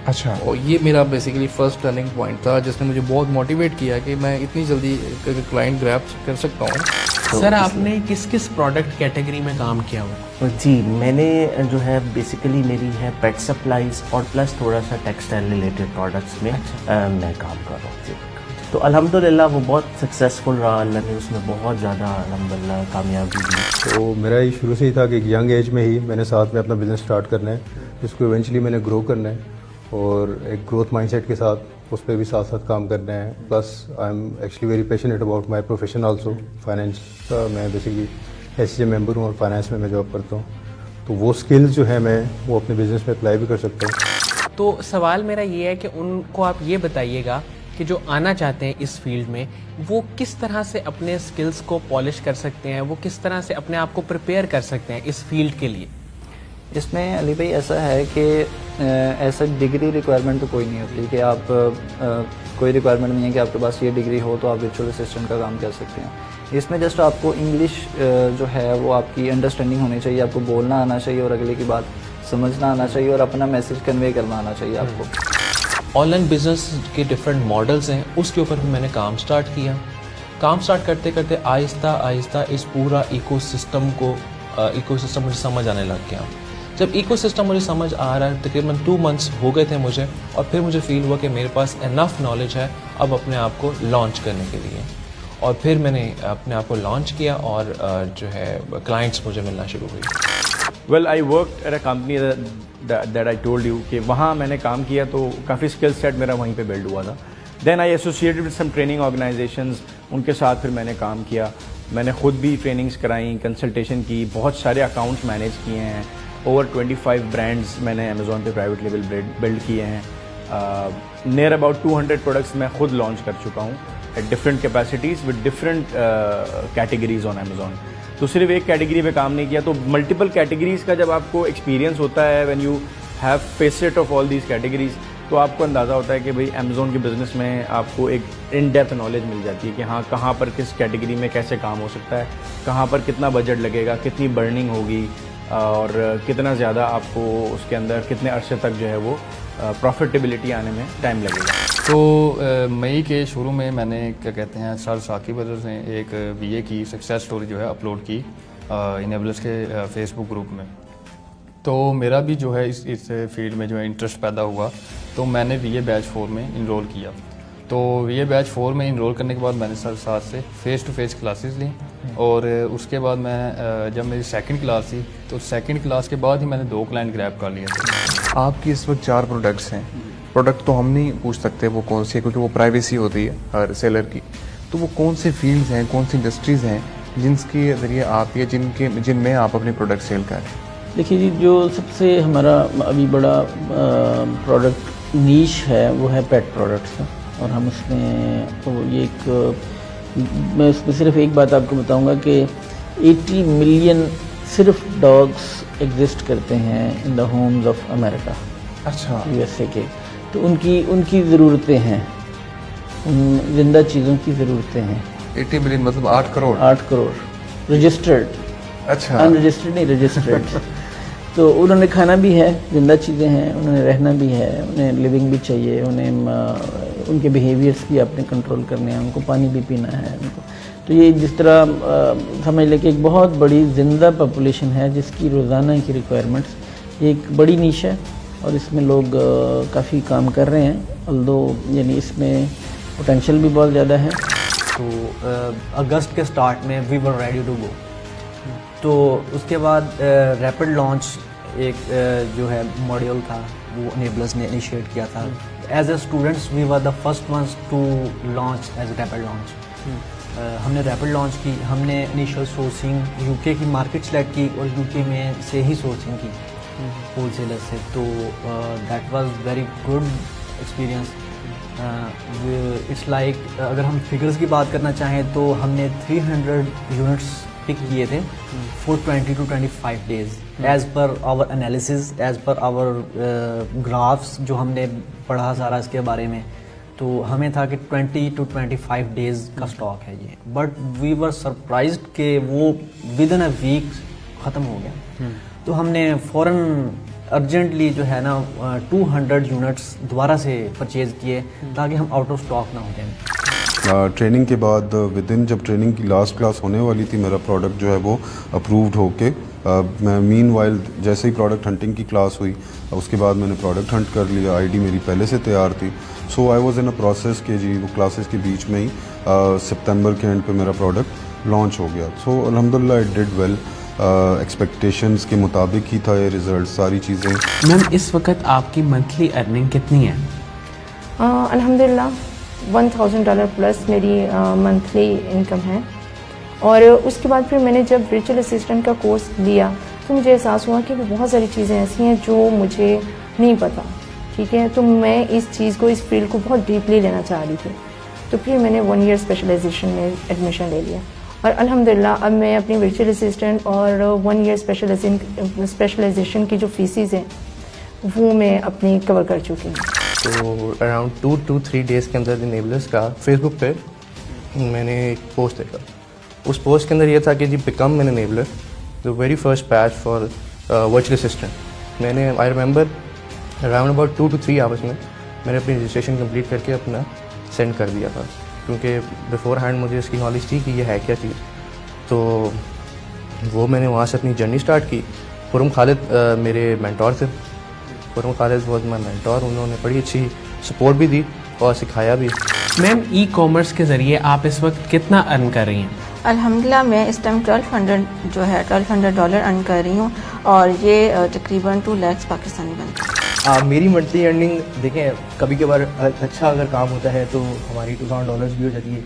अच्छा। और ये मेरा बेसिकली फर्स्ट टर्निंग पॉइंट था जिसने मुझे बहुत मोटिवेट किया कि मैं इतनी जल्दी क्लाइंट ग्रैब कर सकता हूँ। सर आपने किस किस प्रोडक्ट कैटेगरी में काम किया हुआ? जी मैंने जो है बेसिकली मेरी है पेट सप्लाईज और प्लस थोड़ा सा टेक्सटाइल रिलेटेड प्रोडक्ट्स में मैं काम कर रहा हूँ। तो अल्हम्दुलिल्लाह वो बहुत सक्सेसफुल रहा, अल्लाह ने उसमें बहुत ज़्यादा अल्हम्दुलिल्लाह कामयाबी दी। तो मेरा ये शुरू से ही था कि यंग एज में ही मैंने साथ में अपना बिज़नेस स्टार्ट करना है, जिसको इवेंचुअली मैंने ग्रो करना है और एक ग्रोथ माइंडसेट के साथ उस पर भी साथ साथ काम करना है। Plus I am actually very passionate about my profession also, finance का मैं बेसिकली SCA मेंबर हूँ और फाइनेंस में मैं जॉब करता हूँ, तो वो स्किल्स जो है मैं वो अपने बिज़नेस में अप्लाई भी कर सकता हूँ। तो सवाल मेरा ये है कि उनको आप ये बताइएगा कि जो आना चाहते हैं इस फील्ड में, वो किस तरह से अपने स्किल्स को पॉलिश कर सकते हैं, वो किस तरह से अपने आप को प्रिपेयर कर सकते हैं इस फील्ड के लिए। इसमें अली भाई ऐसा है कि ऐसा डिग्री रिक्वायरमेंट तो कोई नहीं होती कि आप कोई रिक्वायरमेंट नहीं है कि आपके पास ये डिग्री हो तो आप वर्चुअल असिस्टेंट का काम कर सकते हैं। इसमें जस्ट आपको इंग्लिश जो है वो आपकी अंडरस्टैंडिंग होनी चाहिए, आपको बोलना आना चाहिए और अगले की बात समझना आना चाहिए और अपना मैसेज कन्वे करना आना चाहिए आपको। ऑनलाइन बिजनेस के डिफरेंट मॉडल्स हैं, उसके ऊपर भी मैंने काम स्टार्ट किया। काम स्टार्ट करते करते आहिस्ता आहिस्ता इस पूरा इकोसिस्टम मुझे समझ आने लग गया। जब इकोसिस्टम मुझे समझ आ रहा है, तकरीबन 2 मंथ्स हो गए थे मुझे, और फिर मुझे फील हुआ कि मेरे पास इनफ नॉलेज है अब अपने आप को लॉन्च करने के लिए, और फिर मैंने अपने आप को लॉन्च किया और जो है क्लाइंट्स मुझे मिलना शुरू हुई। Well I worked at a company that I told you कि वहाँ मैंने काम किया तो काफ़ी स्किल सेट मेरा वहीं पे बिल्ड हुआ था। Then I associated with some training organisations, उनके साथ फिर मैंने काम किया, मैंने खुद भी ट्रेनिंग्स कराई, कंसल्टेशन की, बहुत सारे अकाउंट्स मैनेज किए हैं, ओवर 25 ब्रांड्स मैंने अमेज़ॉन पे प्राइवेट लेवल बिल्ड किए हैं, नियर अबाउट 200 प्रोडक्ट्स मैं खुद लॉन्च कर चुका हूँ। At different capacities with different categories on Amazon. तो सिर्फ एक कैटेगरी पे काम नहीं किया, तो मल्टीपल कैटेगरीज का जब आपको एक्सपीरियंस होता है, when you have facet of all these categories, तो आपको अंदाज़ा होता है कि भाई अमेजोन के बिज़नेस में आपको एक इन डेप्थ नॉलेज मिल जाती है कि हाँ कहाँ पर किस कैटेगरी में कैसे काम हो सकता है, कहाँ पर कितना बजट लगेगा, कितनी बर्निंग होगी और कितना ज़्यादा आपको उसके अंदर कितने अरसे तक जो है वो प्रॉफिटेबिलिटी आने में टाइम लगेगा। तो मई के शुरू में मैंने क्या कहते हैं सर साकिब ब्रदर्स ने एक VA की सक्सेस स्टोरी जो है अपलोड की इनेबलर्स के फेसबुक ग्रुप में। तो मेरा भी जो है इस फील्ड में जो है इंटरेस्ट पैदा हुआ, तो मैंने VA बैच 4 में इनरोल किया। तो VA बैच 4 में इनरोल करने के बाद मैंने सर साथ से फेस टू फेस क्लासेस ली, और उसके बाद मैं जब मेरी सेकंड क्लास थी तो सेकंड क्लास के बाद ही मैंने 2 क्लाइंट ग्रैब कर लिए थे। आपकी इस वक्त 4 प्रोडक्ट्स हैं। प्रोडक्ट तो हम नहीं पूछ सकते वो कौन सी है, क्योंकि वो प्राइवेसी होती है हर सेलर की। तो वो कौन से फील्ड्स हैं, कौन सी इंडस्ट्रीज़ हैं जिनके ज़रिए आप या जिनमें आप अपने प्रोडक्ट सेल कर रहे हैं? देखिए जी, जो सबसे हमारा अभी बड़ा प्रोडक्ट नीश है वो है पेट प्रोडक्ट्स का, और हम उसमें तो ये मैं इसमें सिर्फ एक बात आपको बताऊंगा कि 80 मिलियन सिर्फ डॉग्स एग्जिस्ट करते हैं in the homes of America. अच्छा। USA के, तो उनकी ज़रूरतें हैं, उन जिंदा चीज़ों की ज़रूरतें हैं। 80 मिलियन मतलब 8 करोड़? 8 करोड़ रजिस्टर्ड। अच्छा। अनरजिस्टर्ड नहीं, रजिस्टर्ड। तो उन्होंने खाना भी है, जिंदा चीज़ें हैं, उन्होंने रहना भी है, उन्हें लिविंग भी चाहिए, उन्हें उनके बिहेवियर्स भी आपने कंट्रोल करने हैं, उनको पानी भी पीना है उनको। तो ये जिस तरह समझ लें कि एक बहुत बड़ी जिंदा पॉपुलेशन है जिसकी रोज़ाना की रिक्वायरमेंट्स, एक बड़ी नीश है और इसमें लोग काफ़ी काम कर रहे हैं, अल्दो यानी इसमें पोटेंशियल भी बहुत ज़्यादा है। तो अगस्त के स्टार्ट में we were ready to go. तो उसके बाद रैपिड लॉन्च एक जो है मॉड्यूल था वो इनेबलर्स ने इनिशिएट किया था। As a students we were the first ones to launch as rapid launch. हमने रैपिड लॉन्च की, हमने इनिशियल सोर्सिंग यूके की मार्केट सेलेक्ट की और यूके में से ही सोर्सिंग की होलसेलर से। तो that was very good experience. It's like अगर हम फिगर्स की बात करना चाहें तो हमने 300 यूनिट्स पिक किए थे for 20 to 25 days as per our analysis, as per our graphs जो हमने पढ़ा सारा इसके बारे में। तो हमें था कि 20 to 25 डेज का स्टॉक है ये, बट वी वर सरप्राइज्ड कि वो विद इन अ वीक ख़त्म हो गया। तो हमने फ़ौरन अर्जेंटली जो है ना 200 यूनिट्स दोबारा से परचेज़ किए ताकि हम आउट ऑफ स्टॉक ना हो जाए। ट्रेनिंग के बाद विद इन जब ट्रेनिंग की लास्ट क्लास होने वाली थी, मेरा प्रोडक्ट जो है वो अप्रूव्ड होके मैं मीन वाइल जैसे ही प्रोडक्ट हंटिंग की क्लास हुई उसके बाद मैंने प्रोडक्ट हंट कर लिया। आईडी मेरी पहले से तैयार थी। सो I was in a process के जी वो क्लासेस के बीच में ही सितंबर के एंड पे मेरा प्रोडक्ट लॉन्च हो गया। सो अल्हम्दुलिल्लाह इट डिड वेल। एक्सपेक्टेशंस के मुताबिक ही था ये रिज़ल्ट, सारी चीज़ें। मैम इस वक्त आपकी मंथली अर्निंग कितनी है? अल्हम्दुलिल्लाह $1000 प्लस मेरी मंथली इनकम है। और उसके बाद फिर मैंने जब वर्चुअल असिस्टेंट का कोर्स लिया तो मुझे एहसास हुआ कि बहुत सारी चीज़ें ऐसी हैं जो मुझे नहीं पता, ठीक है। तो मैं इस चीज़ को, इस फील्ड को बहुत डीपली लेना चाह रही थी। तो फिर मैंने 1 ईयर स्पेशलाइजेशन में एडमिशन ले लिया और अल्हम्दुलिल्लाह अब मैं अपनी वर्चुअल असिस्टेंट और 1 ईयर स्पेशलाइजेशन की जो फीसिस हैं वो मैं अपनी कवर कर चुकी हूँ। तो अराउंड 2 to 3 डेज़ के अंदर इनेबलर्स का फेसबुक पे मैंने एक पोस्ट देखा। उस पोस्ट के अंदर ये था कि जी become an enabler, the very first batch for virtual assistant. मैंने I remember around about 2 to 3 hours में मैंने अपनी रजिस्ट्रेशन कंप्लीट करके अपना सेंड कर दिया था, क्योंकि बिफोर हैंड मुझे इसकी नॉलेज थी कि ये है क्या चीज़। तो वो मैंने वहाँ से अपनी जर्नी स्टार्ट की। खुरम खालिद मेरे मेंटोर थे। Khurram Khalid was my mentor. उन्होंने बड़ी अच्छी सपोर्ट भी दी और सिखाया भी। मैम ई कॉमर्स के ज़रिए आप इस वक्त कितना अर्न कर रही हैं? अल्हम्दुलिल्लाह मैं इस टाइम $1200 अर्न कर रही हूँ और ये तकरीबन 2 लाख पाकिस्तानी बनता है। मेरी मंथली अर्निंग देखें, कभी कभार अच्छा अगर काम होता है तो हमारी $2000 भी हो जाती है,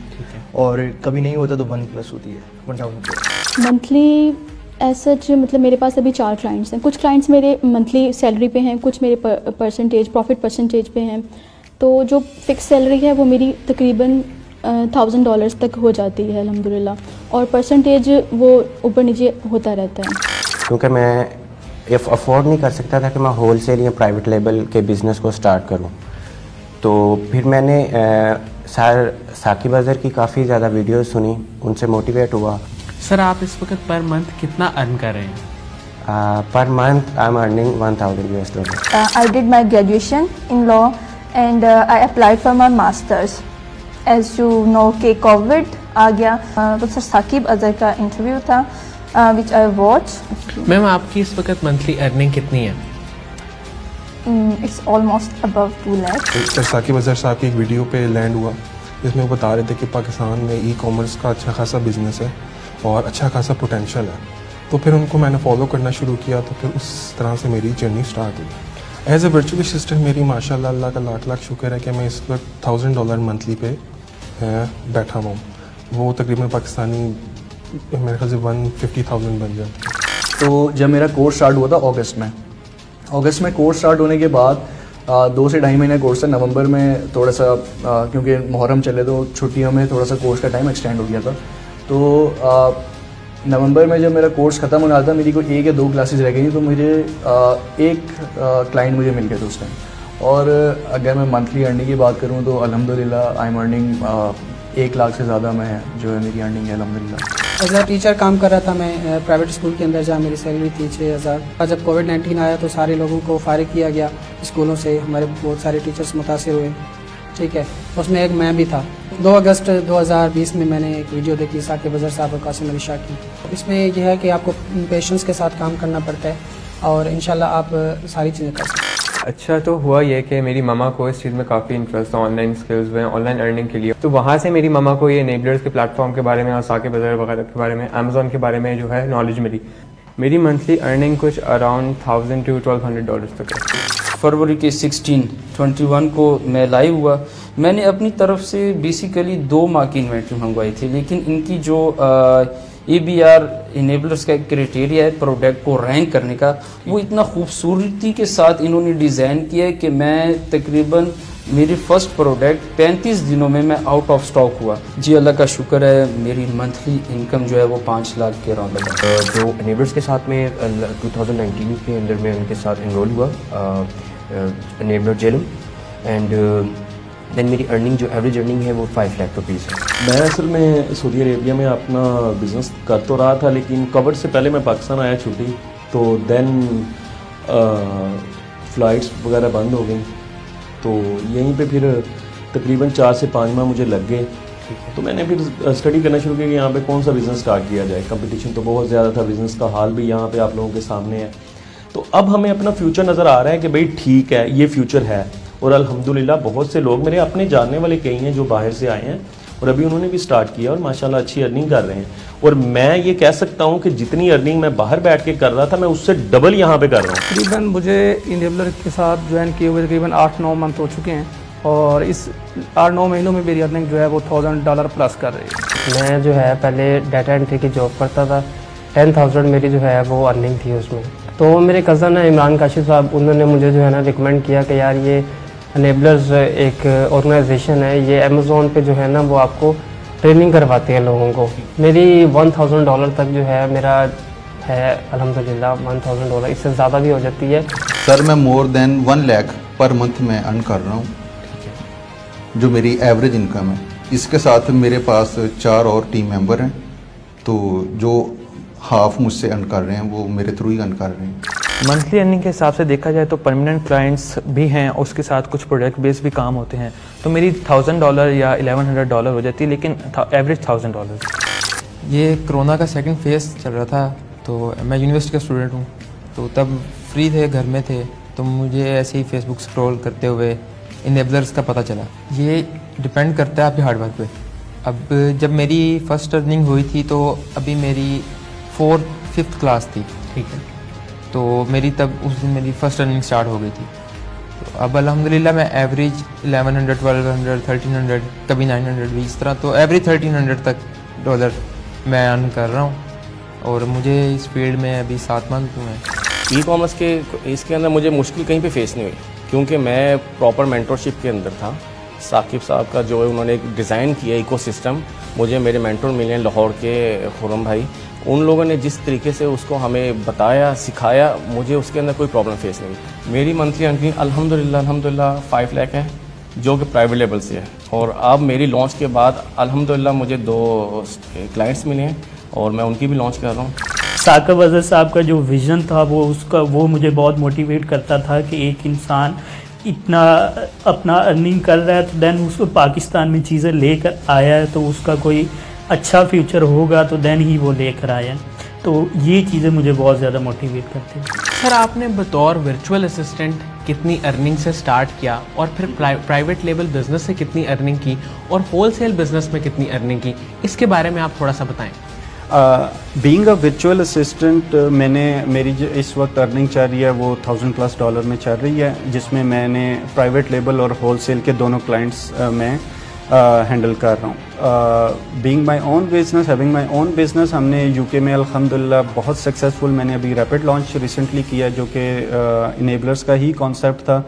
और कभी नहीं होता तो 1+ होती है, 1000। मंथली ऐसा मतलब मेरे पास अभी 4 क्लाइंट्स हैं। कुछ क्लाइंट्स मेरे मंथली सैलरी पे हैं, कुछ मेरे प्रॉफिट परसेंटेज पे हैं। तो जो फिक्स सैलरी है वो मेरी तकरीबन $1000 तक हो जाती है अल्हम्दुलिल्लाह, और परसेंटेज वो ऊपर नीचे होता रहता है। क्योंकि मैं अफोर्ड नहीं कर सकता था कि मैं होल सेल या प्राइवेट लेबल के बिज़नेस को स्टार्ट करूं, तो फिर मैंने साकिब अज़हर की काफ़ी ज़्यादा वीडियो सुनी, उनसे मोटिवेट हुआ। सर आप इस वक्त पर मंथ कितना अर्न कर रहे हैं? Per month I am earning $1000। I did my graduation in law and I applied for my masters. As you know कि कोविड आ गया, तो सर साकिब अज़हर का इंटरव्यू था which I watched. मैम आपकी इस वक्त मंथली अर्निंग कितनी है? It's almost above 2 lakh. Sir Saqib Azhar sahab की एक वीडियो पे लैंड हुआ जिसमें वो बता रहे थे कि पाकिस्तान में ई-कॉमर्स का अच्छा खासा बिजनेस है और अच्छा खासा पोटेंशियल है। तो फिर उनको मैंने फॉलो करना शुरू किया, तो फिर उस तरह से मेरी जर्नी स्टार्ट हुई। एज ए वर्चुअल असिस्टेंट मेरी माशाल्लाह अल्लाह का लाख लाख शुक्र है कि मैं इस वक्त $1000 मंथली पे बैठा हुआ हूँ। वो तकरीबन पाकिस्तानी मेरे ख्याल से 150,000 बन जाए। तो जब मेरा कोर्स स्टार्ट हुआ था अगस्त में कोर्स स्टार्ट होने के बाद 2 से 2.5 महीने कोर्स था। नवंबर में थोड़ा सा क्योंकि मुहर्रम चले तो छुट्टियों में थोड़ा सा कोर्स का टाइम एक्सटेंड हो गया था। तो नवंबर में जब मेरा कोर्स ख़त्म होने वाला था, मेरी कोई 1 या 2 क्लासेस रह गई, तो मुझे एक क्लाइंट मुझे मिल गया था उस टाइम। और अगर मैं मंथली अर्निंग की बात करूँ तो अल्हम्दुलिल्लाह आई एम अर्निंग 1 लाख से ज़्यादा मैं जो है मेरी अर्निंग है अल्हम्दुलिल्लाह। एज अ टीचर काम कर रहा था मैं प्राइवेट स्कूल के अंदर, जहाँ मेरी सैलरी थी 6000। जब कोविड-19 आया तो सारे लोगों को फारिग किया गया स्कूलों से, हमारे बहुत सारे टीचर्स मुतासिर हुए, ठीक है। उसमें एक मैं भी था। 2 अगस्त 2020 में मैंने एक वीडियो देखी साकिब अज़हर साहब और कासिम अली शाह की। इसमें यह है कि आपको पेशेंस के साथ काम करना पड़ता है और इंशाल्लाह आप सारी चीज़ें कर सकते हैं। अच्छा, तो हुआ ये कि मेरी ममा को इस चीज़ में काफ़ी इंटरेस्ट था, ऑनलाइन स्किल्स में, ऑनलाइन अर्निंग के लिए। तो वहाँ से मेरी ममा को ये इनेबलर्स के प्लेटफॉर्म के बारे में और साकिब अज़हर वगैरह के बारे में, अमेज़ॉन के बारे में जो है नॉलेज मिली। मेरी मंथली अर्निंग कुछ अराउंड $1000 to $1200 तक है। फरवरी के 21 को मैं लाइव हुआ। मैंने अपनी तरफ से बेसिकली 2 माह की इन्वेंट्री मंगवाई थी, लेकिन इनकी जो ABR इनेबलर्स का एक क्राइटेरिया है प्रोडक्ट को रैंक करने का, वो इतना खूबसूरती के साथ इन्होंने डिज़ाइन किया है कि मैं तकरीबन मेरी फर्स्ट प्रोडक्ट 35 दिनों में मैं आउट ऑफ स्टॉक हुआ। जी अल्लाह का शुक्र है, मेरी मंथली इनकम जो है वो 5 लाख के अराउंड है। जो इनेबलर्स के साथ में 2019 के अंदर में उनके साथ इनरोल हुआ इनेबलर जेलम, एंड देन मेरी अर्निंग जो एवरेज अर्निंग है वो 5 लाख रुपीज़ है। मैं असल में सऊदी अरेबिया में अपना बिज़नेस कर तो रहा था, लेकिन कोविड से पहले मैं पाकिस्तान आया छुट्टी, तो देन फ़्लाइट्स वगैरह बंद हो गई, तो यहीं पे फिर तकरीबन 4 से 5 माह मुझे लग गए। तो मैंने फिर स्टडी करना शुरू किया कि यहाँ पे कौन सा बिज़नेस स्टार्ट किया जाए। कंपटीशन तो बहुत ज़्यादा था, बिज़नेस का हाल भी यहाँ पे आप लोगों के सामने है। तो अब हमें अपना फ्यूचर नज़र आ रहा है कि भाई ठीक है, ये फ्यूचर है। और अल्हम्दुलिल्लाह बहुत से लोग मेरे अपने जानने वाले कई हैं जो बाहर से आए हैं और अभी उन्होंने भी स्टार्ट किया और माशाल्लाह अच्छी अर्निंग कर रहे हैं। और मैं ये कह सकता हूँ कि जितनी अर्निंग मैं बाहर बैठ के कर रहा था, मैं उससे डबल यहाँ पे कर रहा हूँ। तकरीबन मुझे इनेबलर के साथ ज्वाइन किए हुए तकरीबन 8-9 मंथ हो चुके हैं और इस 8-9 महीनों में मेरी अर्निंग जो है वो $1000 प्लस कर रही है। मैं जो है पहले डाटा एंट्री की जॉब करता था, 10,000 मेरी जो है वो अर्निंग थी उसमें। तो मेरे कज़न है इमरान काशिफ साहब, उन्होंने मुझे जो है ना रिकमेंड किया कि यार ये इनेबलर्स एक ऑर्गेनाइजेशन है, ये अमेज़ॉन पे जो है ना वो आपको ट्रेनिंग करवाते हैं लोगों को। मेरी $1000 तक जो है मेरा है अल्हम्दुलिल्लाह $1000, इससे ज़्यादा भी हो जाती है। सर मैं more than 1 lakh per month में अर्न कर रहा हूँ, जो मेरी एवरेज इनकम है। इसके साथ मेरे पास 4 और टीम मेंबर हैं, तो जो हाफ मुझसे अर्न कर रहे हैं वो मेरे थ्रू ही अर्न कर रहे हैं। मंथली अर्निंग के हिसाब से देखा जाए तो परमानेंट क्लाइंट्स भी हैं, उसके साथ कुछ प्रोडक्ट बेस्ड भी काम होते हैं, तो मेरी $1000 या $1100 हो जाती है, लेकिन एवरेज $1000। ये कोरोना का सेकंड फेज़ चल रहा था, तो मैं यूनिवर्सिटी का स्टूडेंट हूँ, तो तब फ्री थे, घर में थे, तो मुझे ऐसे ही फेसबुक स्क्रॉल करते हुए इनेबलर्स का पता चला। ये डिपेंड करता है आपके हार्डवर्क पे। अब जब मेरी फ़र्स्ट अर्निंग हुई थी तो अभी मेरी 4th क्लास थी, ठीक है, तो मेरी तब उस दिन मेरी फ़र्स्ट अर्निंग स्टार्ट हो गई थी। तो अब अल्हम्दुलिल्लाह मैं एवरेज 1100, 1200, 1300, कभी 900 भी, इस तरह तो एवरेज $1300 तक डॉलर मैं अर्न कर रहा हूँ। और मुझे इस फील्ड में अभी 7 मंथ हुए हैं। ई-कॉमर्स के इसके अंदर मुझे मुश्किल कहीं पे फेस नहीं हुई, क्योंकि मैं प्रॉपर मेंटरशिप के अंदर था साकिब साहब का जो है उन्होंने एक डिज़ाइन किया इकोसिस्टम, मुझे मेरे मेंटर मिले हैं लाहौर के खुरम भाई, उन लोगों ने जिस तरीके से उसको हमें बताया सिखाया, मुझे उसके अंदर कोई प्रॉब्लम फेस नहीं। मेरी मंथली अर्निंग अल्हम्दुलिल्लाह 5 लाख है जो कि प्राइवेट लेवल से है। और अब मेरी लॉन्च के बाद अल्हम्दुलिल्लाह मुझे 2 क्लाइंट्स मिले हैं और मैं उनकी भी लॉन्च कर रहा हूँ। साकिब अज़हर साहब का जो विज़न था वो मुझे बहुत मोटिवेट करता था कि एक इंसान इतना अपना अर्निंग कर रहा है तो देन उसको पाकिस्तान में चीज़ें लेकर आया है तो उसका कोई अच्छा फ्यूचर होगा तो देन ही वो लेकर आया। तो ये चीज़ें मुझे बहुत ज़्यादा मोटिवेट करती हैं। सर, आपने बतौर वर्चुअल असिस्टेंट कितनी अर्निंग से स्टार्ट किया और फिर प्राइवेट लेवल बिजनेस से कितनी अर्निंग की और होलसेल बिजनेस में कितनी अर्निंग की, इसके बारे में आप थोड़ा सा बताएं। बीइंग अ वर्चुअल असिस्टेंट मेरी जो इस वक्त अर्निंग चल रही है वो $1000+ में चल रही है, जिसमें मैंने प्राइवेट लेबल और होलसेल के दोनों क्लाइंट्स में हैंडल कर रहा हूँ। Being my own business, having my own business, हमने यूके में अल्हम्दुलिल्लाह बहुत सक्सेसफुल, मैंने अभी रैपिड लॉन्च रिसेंटली किया जो कि इनेबलर्स का ही कॉन्सेप्ट था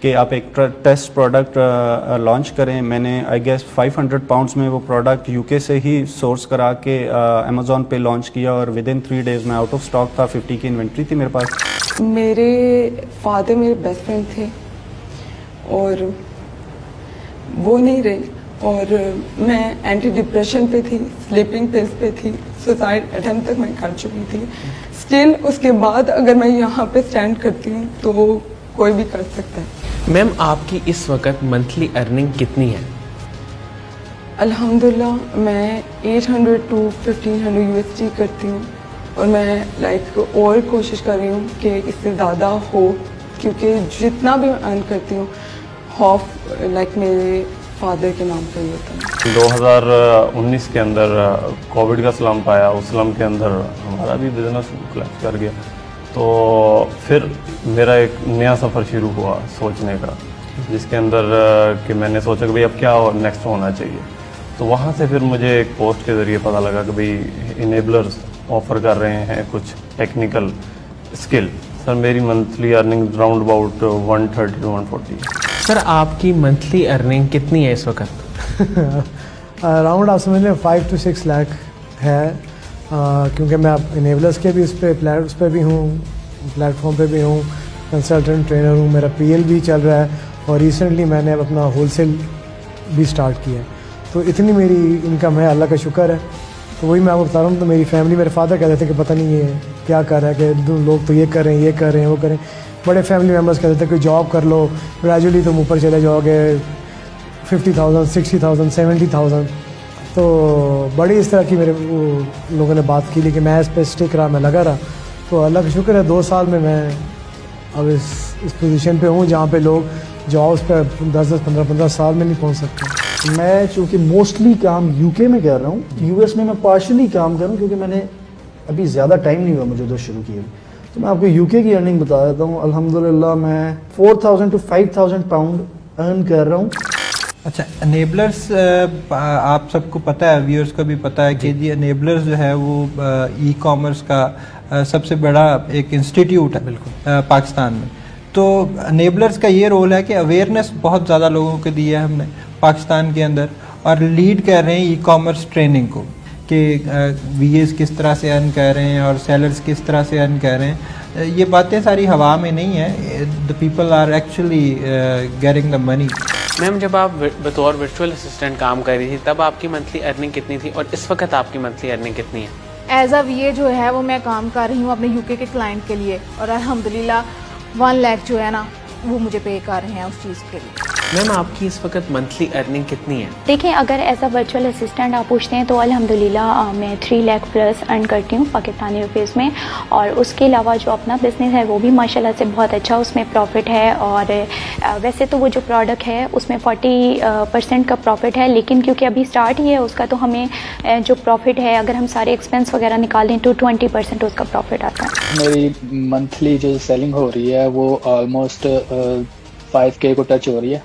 कि आप एक टेस्ट प्रोडक्ट लॉन्च करें। मैंने आई गेस £500 में वो प्रोडक्ट यूके से ही सोर्स करा के अमेज़ॉन पे लॉन्च किया और विदिन 3 डेज़ में आउट ऑफ स्टॉक था, 50 की इन्वेंट्री थी मेरे पास। मेरे फादर मेरे बेस्ट फ्रेंड थे और वो नहीं रहे और मैं एंटी डिप्रेशन पे थी, स्लीपिंग पिल्स पे थी, सुसाइड अटेम्प्ट तक मैं कर चुकी थी। स्टिल उसके बाद अगर मैं यहाँ पे स्टैंड करती हूँ तो वो कोई भी कर सकता है। मैम, आपकी इस वक्त मंथली अर्निंग कितनी है? अल्हम्दुलिल्लाह मैं 800 to 1500 USD करती हूँ और मैं लाइक और कोशिश कर रही हूँ कि इससे ज़्यादा हो, क्योंकि जितना भी मैं अर्न करती हूँ हाफ लाइक मेरे फादर के नाम पर ही होता है। 2019 के अंदर कोविड का स्लम्प आया, उस स्लम्प के अंदर हमारा भी बिजनेस कोलैप्स कर गया, तो फिर मेरा एक नया सफ़र शुरू हुआ सोचने का, जिसके अंदर कि मैंने सोचा कि भाई अब क्या नेक्स्ट होना चाहिए। तो वहाँ से फिर मुझे एक पोस्ट के ज़रिए पता लगा कि भाई इनेबलर्स ऑफ़र कर रहे हैं कुछ टेक्निकल स्किल। सर, मेरी monthly earning round about 130 to 140। Sir, आपकी मंथली अर्निंग कितनी है इस वक्त? अराउंड आप समझ लें 5 to 6 लाख है, क्योंकि मैं अब इनेबलर्स के भी उस पर भी हूँ, प्लेटफॉर्म पे भी हूँ, कंसल्टेंट ट्रेनर हूँ, मेरा PL भी चल रहा है और रिसेंटली मैंने अब अपना होलसेल भी स्टार्ट किया है। तो इतनी मेरी इनकम है, अल्लाह का शुक्र है। तो वही मैं आपको बता रहा हूँ। तो मेरी फैमिली, मेरे फादर कहते थे कि पता नहीं ये क्या कर रहा है, कि लोग तो ये कर रहे हैं, ये कर रहे हैं, वो करें। बड़े फैमिली मेम्बर्स कहते थे कि जॉब कर लो, ग्रेजुअली तुम ऊपर चले जाओगे, 50,000, 60,000, 70,000। तो बड़ी इस तरह की मेरे लोगों ने बात की, लेकिन मैं इस पर स्टिक रहा, मैं लगा रहा। तो अल्लाह का शुक्र है 2 साल में मैं अब इस पोजीशन पे हूँ जहाँ पे लोग जॉब्स पे 10-10, 15-15 साल में नहीं पहुँच सकते। मैं चूँकि मोस्टली काम यूके में कर रहा हूँ, यूएस में मैं पार्शली काम कर रहा हूँ क्योंकि मैंने अभी ज़्यादा टाइम नहीं हुआ मुझे उधर शुरू किए। तो मैं आपको यूके की अर्निंग बता देता हूँ। अल्हम्दुलिल्लाह मैं 4,000 to 5,000 पाउंड अर्न कर रहा हूँ। अच्छा, अनेबलर्स आप सबको पता है, व्यूअर्स को भी पता है कि जी अनेबलर्स जो है वो ई कॉमर्स का सबसे बड़ा एक इंस्टीट्यूट है बिल्कुल पाकिस्तान में। तो अनेबलर्स का ये रोल है कि अवेयरनेस बहुत ज़्यादा लोगों को दी है हमने पाकिस्तान के अंदर, और लीड कर रहे हैं ई कॉमर्स ट्रेनिंग को कि VAs किस तरह से अर्न कर रहे हैं और सेलर्स किस तरह से अर्न कर रहे हैं। ये बातें सारी हवा में नहीं है, the people are actually getting the money. Ma'am, जब आप बतौर वर्चुअल असिस्टेंट काम कर रही थी तब आपकी मंथली अर्निंग कितनी थी और इस वक्त आपकी मंथली अर्निंग कितनी है? एज अ VA जो है वो मैं काम कर रही हूँ अपने यूके के क्लाइंट के लिए और अल्हम्दुलिल्लाह 1 लाख जो है ना वो मुझे पे कर रहे हैं उस चीज़ के लिए। मैम, आपकी इस वक्त मंथली अर्निंग कितनी है? देखें, अगर एज अ वर्चुअल असिस्टेंट आप पूछते हैं तो अल्हम्दुलिल्लाह मैं 3 लाख प्लस अर्न करती हूँ पाकिस्तानी रुपीज़ में। और उसके अलावा जो अपना बिज़नेस है वो भी माशाल्लाह से बहुत अच्छा, उसमें प्रॉफिट है। और वैसे तो वो जो प्रोडक्ट है उसमें 40% का प्रॉफिट है, लेकिन क्योंकि अभी स्टार्ट ही है उसका, तो हमें जो प्रॉफिट है अगर हम सारे एक्सपेंस वगैरह निकाल दें तो 20% उसका प्रॉफिट आता है। मेरी मंथली जो सेलिंग हो रही है वो ऑलमोस्ट 5K को टच हो रही है,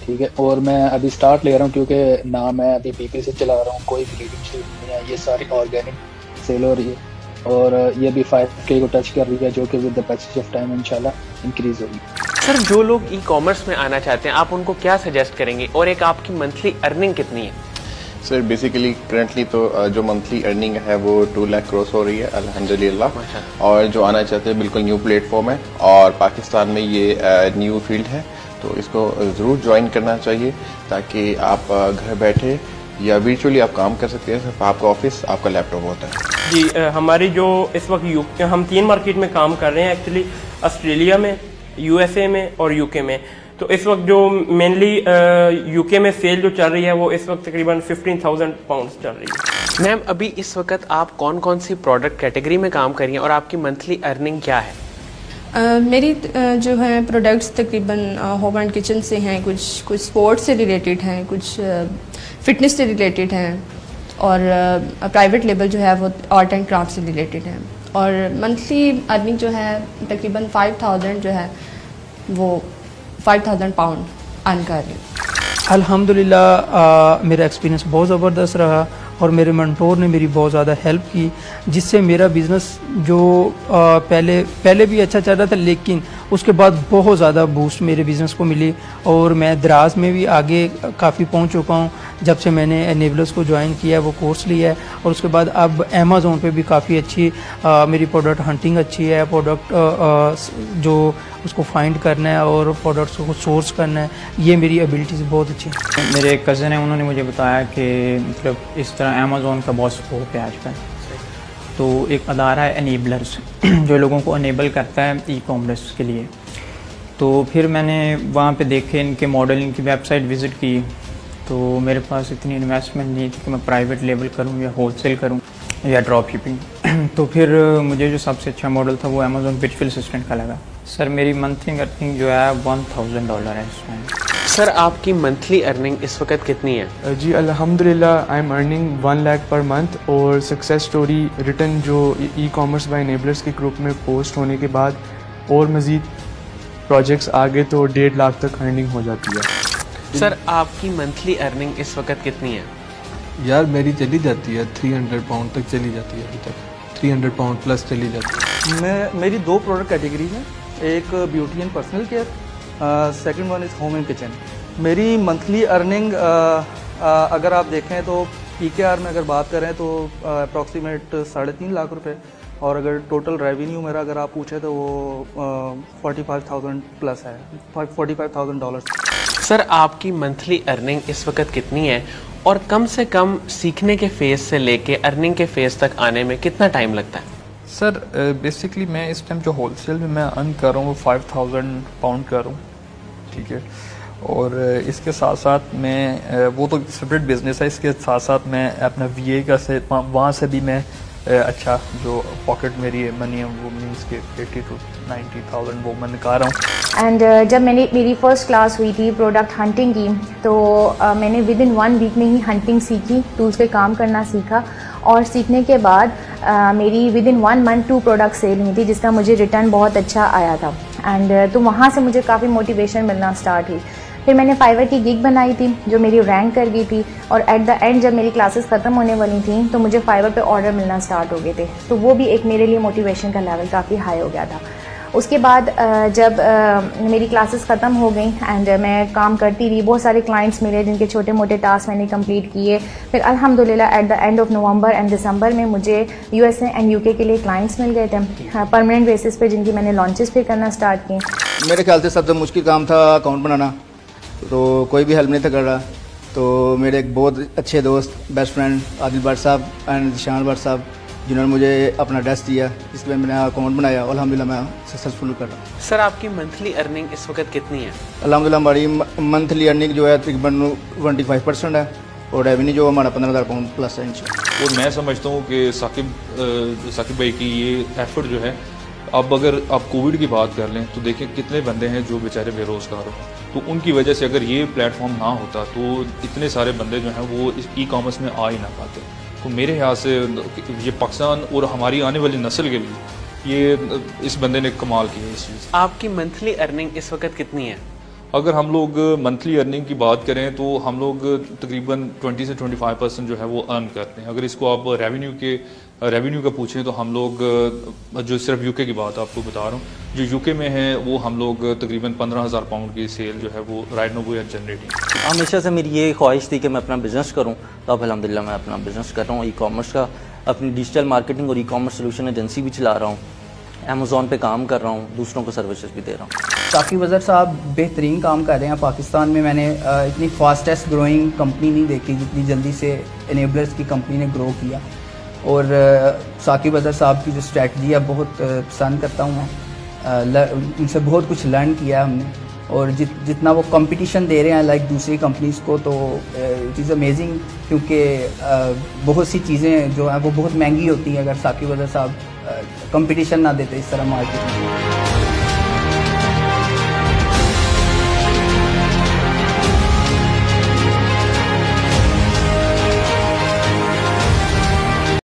ठीक है। और मैं अभी स्टार्ट ले रहा हूँ क्योंकि ना मैं अभी BP से चला रहा हूँ, कोई ब्लीडिंग शीट नहीं है, ये सारी ऑर्गेनिक सेल हो रही है और ये भी 5K को टच कर रही है, जो कि with the passage of time इंशाल्लाह इंक्रीज होगी। सर जो लोग ई कॉमर्स में आना चाहते हैं आप उनको क्या सजेस्ट करेंगे और एक आपकी मंथली अर्निंग कितनी है? सर बेसिकली करंटली तो जो मंथली अर्निंग है वो 2 लाख क्रॉस हो रही है अल्हम्दुलिल्लाह। और जो आना चाहते हैं बिल्कुल न्यू प्लेटफॉर्म है और पाकिस्तान में ये न्यू फील्ड है, तो इसको ज़रूर ज्वाइन करना चाहिए ताकि आप घर बैठे या वर्चुअली आप काम कर सकते हैं। सिर्फ आपका ऑफिस, आपका लैपटॉप होता है। जी हमारी जो इस वक्त हम 3 मार्केट में काम कर रहे हैं एक्चुअली, ऑस्ट्रेलिया में, यूएसए में और यूके में। तो इस वक्त जो मेनली यूके में सेल जो चल रही है वो इस वक्त तकरीबन 15,000 पाउंड्स चल रही है। मैम अभी इस वक्त आप कौन कौन सी प्रोडक्ट कैटेगरी में काम कर रही हैं और आपकी मंथली अर्निंग क्या है? मेरी जो है प्रोडक्ट्स तकरीबन होम एंड किचन से हैं, कुछ स्पोर्ट्स से रिलेटेड हैं, कुछ फिटनेस से रिलेटेड हैं और प्राइवेट लेबल जो है वो आर्ट एंड क्राफ्ट से रिलेटेड है। और मंथली अर्निंग जो है तकरीबन 5,000 जो है वो 5,000 पाउंड अर्न कर रही हूँ। अल्हम्दुलिल्लाह मेरा एक्सपीरियंस बहुत ज़बरदस्त रहा और मेरे मेंटोर ने मेरी बहुत ज़्यादा हेल्प की, जिससे मेरा बिज़नेस जो पहले भी अच्छा चल रहा था, लेकिन उसके बाद बहुत ज़्यादा बूस्ट मेरे बिज़नेस को मिली और मैं दराज में भी आगे काफ़ी पहुंच चुका हूं जब से मैंने एनेबलर्स को ज्वाइन किया है, वो कोर्स लिया है। और उसके बाद अब अमेज़ोन पे भी काफ़ी अच्छी मेरी प्रोडक्ट हंटिंग अच्छी है, प्रोडक्ट जो उसको फाइंड करना है और प्रोडक्ट्स को सोर्स करना है, ये मेरी एबिलिटीज़ बहुत अच्छी है। मेरे एक कज़न है, उन्होंने मुझे बताया कि मतलब इस तरह अमेज़ोन का बहुत स्कोप है आजकल। तो एक अदारा है एनेबलर्स जो लोगों को अनेबल करता है ई कॉमर्स के लिए। तो फिर मैंने वहाँ पे देखे इनके मॉडल, इनकी वेबसाइट विज़िट की, तो मेरे पास इतनी इन्वेस्टमेंट नहीं थी कि मैं प्राइवेट लेवल करूँ या होलसेल करूँ या ड्रॉप शिपिंग। तो फिर मुझे जो सबसे अच्छा मॉडल था वो अमेज़ोन वर्चुअल असिस्टेंट का लगा। सर मेरी मंथली अर्निंग जो है $1,000 है इस टाइम। सर आपकी मंथली अर्निंग इस वक्त कितनी है? जी अल्हम्दुलिल्लाह आई am earning 1 lakh per month और सक्सेस स्टोरी रिटर्न जो ई कॉमर्स बाय एनेबलर्स के ग्रुप में पोस्ट होने के बाद और मज़ीद प्रोजेक्ट्स आगे तो 1.5 लाख तक अर्निंग हो जाती है। सर आपकी मंथली अर्निंग इस वक्त कितनी है? यार मेरी चली जाती है 300 पाउंड तक चली जाती है, अभी तक 300 पाउंड प्लस चली जाती है। मेरी 2 प्रोडक्ट कैटेगरी है, एक beauty and personal care, second one is home and kitchen. मेरी मंथली अर्निंग अगर आप देखें तो PKR में अगर बात करें तो अप्रॉक्सीमेट 3.5 लाख रुपए, और अगर टोटल रेवेन्यू मेरा अगर आप पूछे तो वो 45,000 प्लस है, $45,000। सर आपकी मंथली अर्निंग इस वक्त कितनी है और कम से कम सीखने के फेज़ से लेके अर्निंग के फेज़ तक आने में कितना टाइम लगता है? सर बेसिकली मैं इस टाइम जो होलसेल में मैं अर्न कर रहा हूँ वो 5,000 पाउंड कर रहा हूँ, ठीक है। और इसके साथ साथ मैं वो तो सेपरेट बिजनेस है, इसके साथ साथ मैं अपना VA का से वहाँ से भी मैं अच्छा जो पॉकेट मेरी मनी है वो मीन्स के 80 to 90,000 वो मैं निकाल रहा हूँ। एंड जब मेरी फर्स्ट क्लास हुई थी प्रोडक्ट हंटिंग की, तो मैंने विद इन 1 वीक में ही हंटिंग सीखी, टूल्स पे काम करना सीखा, और सीखने के बाद मेरी with in 1 month 2 product sale हुई थी, जिसका मुझे रिटर्न बहुत अच्छा आया था। एंड तो वहाँ से मुझे काफ़ी मोटिवेशन मिलना स्टार्ट हुई। फिर मैंने फाइवर की गिग बनाई थी जो मेरी रैंक कर गई थी, और एट द एंड जब मेरी क्लासेस ख़त्म होने वाली थी तो मुझे फाइवर पे ऑर्डर मिलना स्टार्ट हो गए थे, तो वो भी एक मेरे लिए मोटिवेशन का लेवल काफ़ी हाई हो गया था। उसके बाद जब मेरी क्लासेस ख़त्म हो गई एंड मैं काम करती रही, बहुत सारे क्लाइंट्स मिले जिनके छोटे मोटे टास्क मैंने कंप्लीट किए। फिर अल्हम्दुलिल्लाह at the end of November and December में मुझे USA एंड UK के लिए क्लाइंट्स मिल गए थे परमानेंट बेसिस पे, जिनकी मैंने लॉन्चेस भी करना स्टार्ट की। मेरे ख्याल से सबसे मुश्किल काम था अकाउंट बनाना, तो कोई भी हेल्प नहीं था कर रहा। तो मेरे एक बहुत अच्छे दोस्त, बेस्ट फ्रेंड आदिल भट्ट साहब एंड जिशान भट्ट साहब, जिन्होंने मुझे अपना डेस्क दिया, इसमें मैंने अकाउंट बनाया, अल्हम्दुलिल्लाह मैं सक्सेसफुल कर रहा हूँ। सर आपकी मंथली अर्निंग इस वक्त कितनी है? अल्हम्दुलिल्लाह हमारी मंथली अर्निंग जो है तकरीबन 25% है, और रेवेन्यू जो हमारा 15,000 पाउंड प्लस है। और मैं समझता हूँ कि साकिब भाई की ये एफर्ट जो है, अब अगर आप कोविड की बात कर लें तो देखें कितने बंदे हैं जो बेचारे बेरोज़गार हो, तो उनकी वजह से अगर ये प्लेटफॉर्म ना होता तो इतने सारे बंदे जो हैं वो इस ई कॉमर्स में आ ही ना पाते। तो मेरे ख्याल से ये पाकिस्तान और हमारी आने वाली नस्ल के लिए ये इस बंदे ने कमाल किया इस चीज़। आपकी मंथली अर्निंग इस वक्त कितनी है? अगर हम लोग मंथली अर्निंग की बात करें तो हम लोग तकरीबन 20 से 25% जो है वो अर्न करते हैं। अगर इसको आप रेवेन्यू का पूछें तो हम लोग जो सिर्फ यूके की बात आपको बता रहा हूँ, जो यूके में है वो हम लोग तकरीबन 15,000 पाउंड की सेल जो है वो राइट नो वो जनरेटिंग। हमेशा से मेरी ये ख्वाहिश थी कि मैं अपना बिज़नेस करूँ, तो अब अल्हम्दुलिल्लाह मैं अपना बिज़नेस कर रहा हूँ ई कॉमर्स का। अपनी डिजिटल मार्केटिंग और ई कॉमर्स सोल्यूशन एजेंसी भी चला रहा हूँ, अमेज़ॉन पे काम कर रहा हूँ, दूसरों को सर्विसेज भी दे रहा हूँ। साकिब अज़हर साहब बेहतरीन काम कर रहे हैं पाकिस्तान में। मैंने इतनी फास्टेस्ट ग्रोइंग कंपनी नहीं देखी जितनी जल्दी से इनेबलर्स की कंपनी ने ग्रो किया। और साकिब अज़हर साहब की जो स्ट्रेटजी है बहुत पसंद करता हूँ मैं। उनसे बहुत कुछ लर्न किया है हमने, और जितना वो कंपटीशन दे रहे हैं लाइक दूसरी कंपनीज़ को, तो इट इज़ अमेजिंग, क्योंकि बहुत सी चीज़ें जो हैं वो बहुत महंगी होती हैं अगर साकिब अज़हर साहब कंपटीशन ना देते इस तरह मार्केट में।